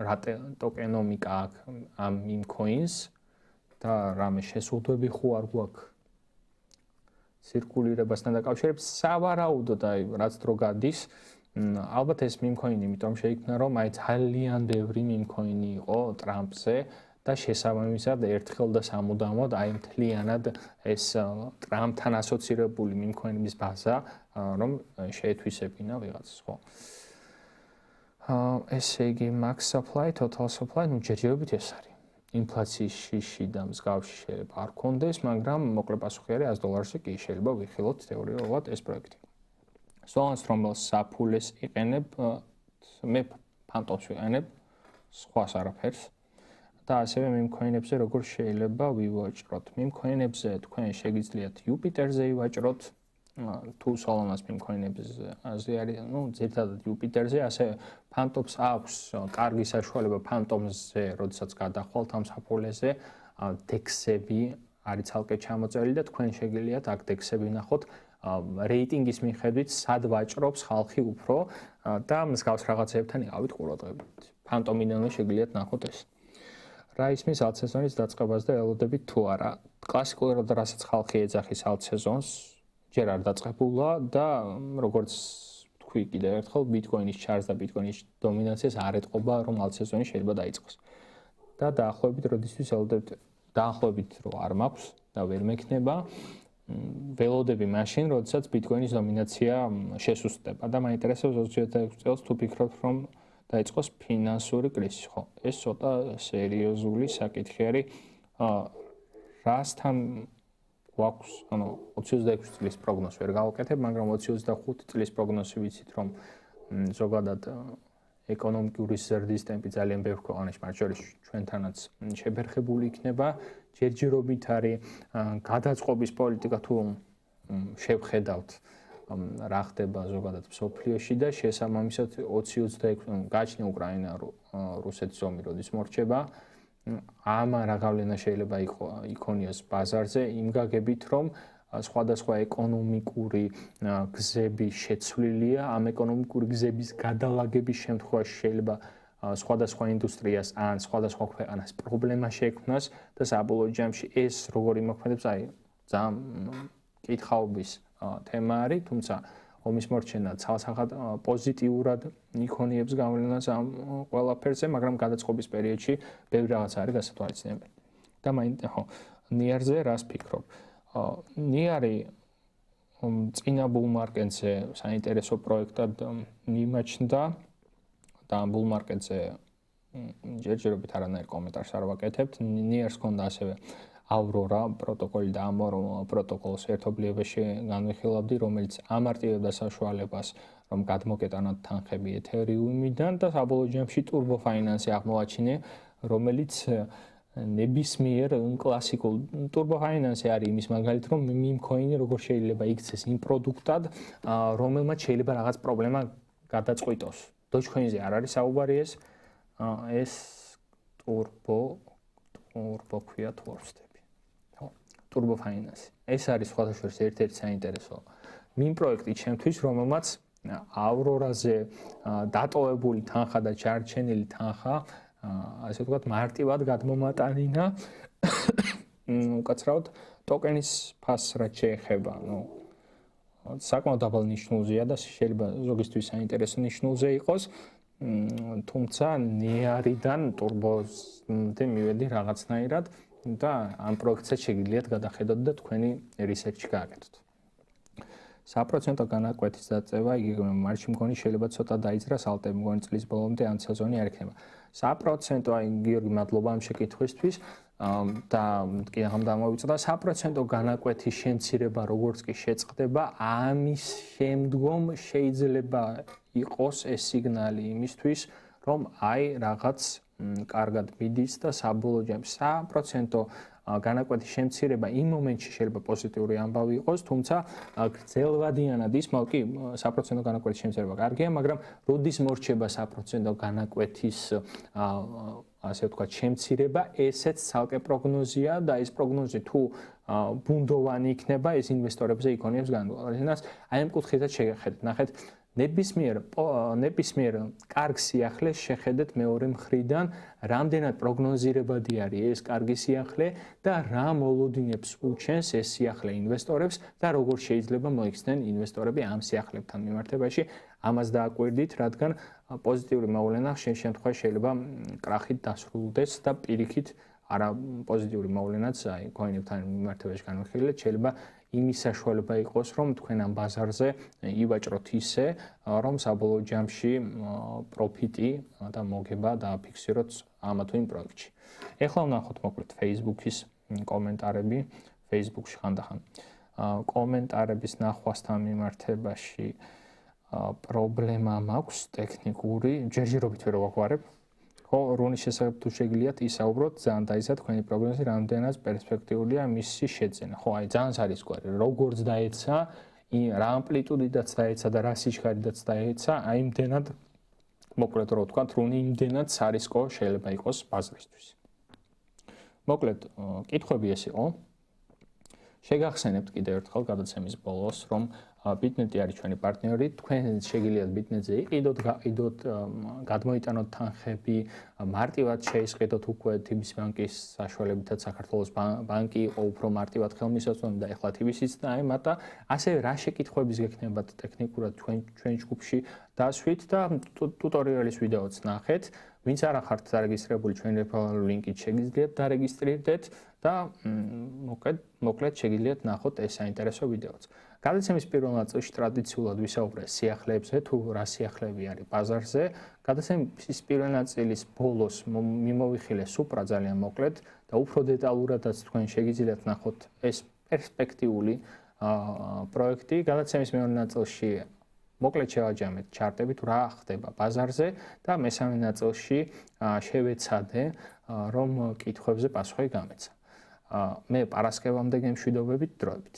რა ტოკენომიკა აქვს ამ იმ coins და რამე შესულთვები ხო არ გვაქვს ცირკულირებასთან დაკავშირებით სავარაუდოდ აი რაც დრო გადის ალბათ ეს meme-coin იმიტომ შეიქმნა რომ აი ძალიან ბევრი meme-coin-ი იყო ტრამპზე და შესაბამისად ერთხელ და სამუდამოდ აი მთლიანად ეს ტრამპთან ასოცირებული meme-coin-ების ბაზა რომ შეეთვისებინა ვიღაცას ხო ესე იგი max supply total supply ნუ ჯერჯერობით ეს არის ინფლაციის შიში და მსგავსი შეიძლება არ კონდეს მაგრამ მოკლე პასუხი არის $100-ზე კი შეიძლება ვიხილოთ თეორიულად ეს პროექტი სვანს რომელს საფულეს იყენებ მე ფანტომს ვიყენებ სხვას არაფერს და ასევე meme-coin-ებზე როგორ შეიძლება ვივაჭროთ meme-coin-ებზე თქვენ შეგიძლიათ Jupyter-ზე ივაჭროთ თუ სოლანას meme-coin-ებზე არის ნუ ზედადად Jupyter-ზე ასე ფანტომს აქვს კარგი საშუალება ფანტომზე როდესაც გადახვალთ ამ საფულეზე დექსები არის ცალკე ჩამოწერილი და თქვენ შეგიძლიათ აქ დექსები ნახოთ რეიტინგის მიხედვით სად ვაჭრობს ხალხი უფრო და მსგავს რაღაცებთან იყავით ყურადღებით ფანტომიდანვე შეგიძლიათ ნახოთ ეს რა ისმის alt სეზონის დაწყებას და ელოდებით თუ არა კლასიკურად რასაც ხალხი ეძახის alt სეზონს ჯერ არ დაწყებულა და როგორც თქვი კიდევ ერთხელ ბიტკოინის ჩარს და ბიტკოინის დომინანციას არ ეტყობა რომ alt სეზონი შეიძლება დაიწყოს და დაახლოებით როდესაც ელოდებით დაახლოებით რო არ მაქვს და ვერ მექნება ველოდები მაშინ როდესაც ბიტკოინის დომინაცია შესუსტდება და მაინტერესებს 26 წელს თუ ფიქრობთ რომ დაიწყოს ფინანსური კრიზისი ხო ეს ცოტა სერიოზული საკითხი არის რასთან გვაქვს ანუ 26 წლის პროგნოზს ვერ გავაკეთებ მაგრამ 25 წლის პროგნოზი ვიცით რომ ზოგადად ეკონომიკური ზრდის ტემპი ძალიან ბევრ ქვეყანაში მათ შორის ჩვენთანაც შეფერხებული იქნება ჯერჯერობით არის გადაწყობის პოლიტიკა თუ შევხედავთ რა ხდება ზოგადად მსოფლიოში და შესაბამისად 2026 გაჩნია უკრაინა რუსეთის ომი როდის მორჩება ამ რა გავლენა შეიძლება იქონიოს ბაზარზე იმ გაგებით რომ სხვადასხვა ეკონომიკური გზები შეცვლილია ამ ეკონომიკური გზების გადალაგების შემთხვევაში შეიძლება სხვადასხვა ინდუსტრიას ან სხვადასხვა ქვეყანას პრობლემა შეექმნას და საბოლოო ჯამში ეს როგორ იმოქმედებს აი ძალიან კითხაობის თემა არის თუმცა ომის მორჩენა ცალსახად პოზიტიურად იქონიებს გავლენას ამ ყველაფერზე მაგრამ გადაწყობის პერიოდში ბევრი რაღაც არის გასათვალისწინებელი და ხო ნიარზე რას ფიქრობ ნიარი წინა ბულ მარკეტზე საინტერესო პროექტად მიმაჩნდა და ამ ბულ მარკეტზე ჯერჯერობით არანაირ კომენტარს არ ვაკეთებთ ნიარს ჰქონდა ასევე ავრორა პროტოკოლი და ამ პროტოკოლს ერთობლიობაში განვიხილავდი რომელიც ამარტივებდა საშუალებას რომ გადმოკეტანათ თანხები ეთერიუმიდან და საბოლოო ჯამში ტურბო ფაინანსი აღმოაჩინე რომელიც ნებისმიერ კლასიკულ ტურბო ფაინანსი არის იმის მაგალით რომ meme-coin როგორ შეიძლება იქცეს იმ პროდუქტად რომელმაც შეიძლება რაღაც პრობლემა გადაწყვიტოს Dogecoin-ზე არ არის საუბარი ეს ტურბო ქვია თორსტები ხო ტურბო ფაინანსი ეს არის სხვადასხვა ერთ-ერთი საინტერესო meme პროექტი ჩემთვის რომელმაც ავრორაზე დატოვებული თანხა და ჩარჩენილი თანხა ასე ვთქვათ მარტივად გადმომატანინა უკაცრავად ტოკენის ფასს რაც შეეხება ნუ საკმაოდ დაბალ ნიშნულზეა და შეიძლება ზოგისთვის საინტერესო ნიშნულზე იყოს თუმცა ნიარიდან ტურბოზმდე მივედი რაღაცნაირად და ამ პროექტზე შეგიძლიათ გადახედოთ და თქვენი რისერჩი გააკეთოთ საპროცენტო განაკვეთის დაწევა იგი მარტში მგონი შეიძლება ცოტა დაიძრას ალტები მგონი წლის ბოლომდე ან სეზონი არ იქნება საპროცენტო აი გიორგი მადლობა ამ შეკითხვისთვის და კი ამ დამოვიწყდა საპროცენტო განაკვეთის შემცირება როგორც კი შეწყდება ამის შემდგომ შეიძლება იყოს ეს სიგნალი იმისთვის რომ აი რაღაც კარგად მიდის და საბოლოო ჯამში საპროცენტო განაკვეთის შემცირება იმ მომენტში შეიძლება პოზიტიური ამბავი იყოს, თუმცა გრძელვადიანად ისმალ კი საპროცენტო განაკვეთის შემცირება კარგია, მაგრამ როდის მორჩება საპროცენტო განაკვეთის ასე ვთქვათ, შემცირება, ესეც ცალკე პროგნოზია და ეს პროგნოზი თუ ბუნდოვანი იქნება ეს ინვესტორებზე იქონიებს განმავლობა. რადგან აი ამ კუთხითაც შეგეხედეთ, ნახეთ ნებისმიერ კარგ სიახლეს შეხედეთ მეორე მხრიდან, რამდენად პროგნოზირებადი არის ეს კარგი სიახლე და რა მოლოდინებს უჩენს ეს სიახლე ინვესტორებს და როგორ შეიძლება მოიქცნენ ინვესტორები ამ სიახლებთან მიმართებაში. ამას დააკვირდით, რადგან პოზიტიური მოვლენა შემთხვევაში შეიძლება კრახით დასრულდეს და პირიქით არა პოზიტიური მოვლენაც აი კოინებთან მიმართებაში განვიხილეთ, შეიძლება იმის საშუალება იყოს, რომ თქვენ ამ ბაზარზე ივაჭროთ ისე, რომ საბოლოო ჯამში პროფიტი და მოგება დააფიქსიროთ ამა თუ იმ პროექტში. ეხლა ვნახოთ მოკლედ Facebook-ის კომენტარები, Facebook-ში ხანდახან კომენტარების ნახვასთან მიმართებაში პრობლემა მაქვს ტექნიკური, ჯერჯერობით ვერ ვაგვარებ. ხო, რონის შესახებ თუ შეგიძლიათ ისაუბროთ, ძალიან დაიცა თქვენი პროგნოზი, რამდენად პერსპექტიულია მისი შეძენა. ხო, აი ძალიან სარისკოა, როგორც დაეცა, რა ამპლიტუდიდაც დაეცა და რა სიჩქარედაც დაეცა, აი იმდენად მოკლედ რო ვთქვათ, რონი იმდენად სარისკო შეიძლება იყოს ბაზრისთვის. მოკლედ, კითხვები ეს იყო. შეგახსენებთ კიდევ ერთხელ გადაცემის ბოლოს, რომ BitNet არის ჩვენი პარტნიორი, თქვენ შეგიძლიათ BitNet-ზე იყიდოთ, გადმოიტანოთ თანხები, მარტივად შეისყიდოთ უკვე TBC ბანკის საშუალებითაც საქართველოს ბანკი იყო უფრო მარტივად ხელმისაწვდომი და ეხლა TBC-ც დაემატა. ასევე რა შეკითხვების გექნებათ ტექნიკურად ჩვენ ჯგუფში დასვით და ტუტორიალის ვიდეოც ნახეთ. ვინც არ ახართ დარეგისტრირებული ჩვენი რეფერალური ლინკით შეგიძლიათ დარეგისტრირდეთ და მოკლედ შეგიძლიათ ნახოთ ეს საინტერესო ვიდეოც. გადაცემის პირველ ნაწილში ტრადიციულად ვისაუბრე სიახლეებზე, თუ რა სიახლეები არის ბაზარზე. გადაცემის პირველ ნაწილის ბოლოს მიმოვიხილე სუპრა ძალიან მოკლედ და უფრო დეტალურადაც თქვენ შეგიძლიათ ნახოთ ეს პერსპექტიული პროექტი. გადაცემის მეორე ნაწილში მოკლედ შევაჯამეთ ჩარტები თუ რა ხდება ბაზარზე და მესამე ნაწილში შევეცადე რომ კითხვებზე პასუხი გამეცა. მე პარასკევამდე გემშვიდობებით დროებით.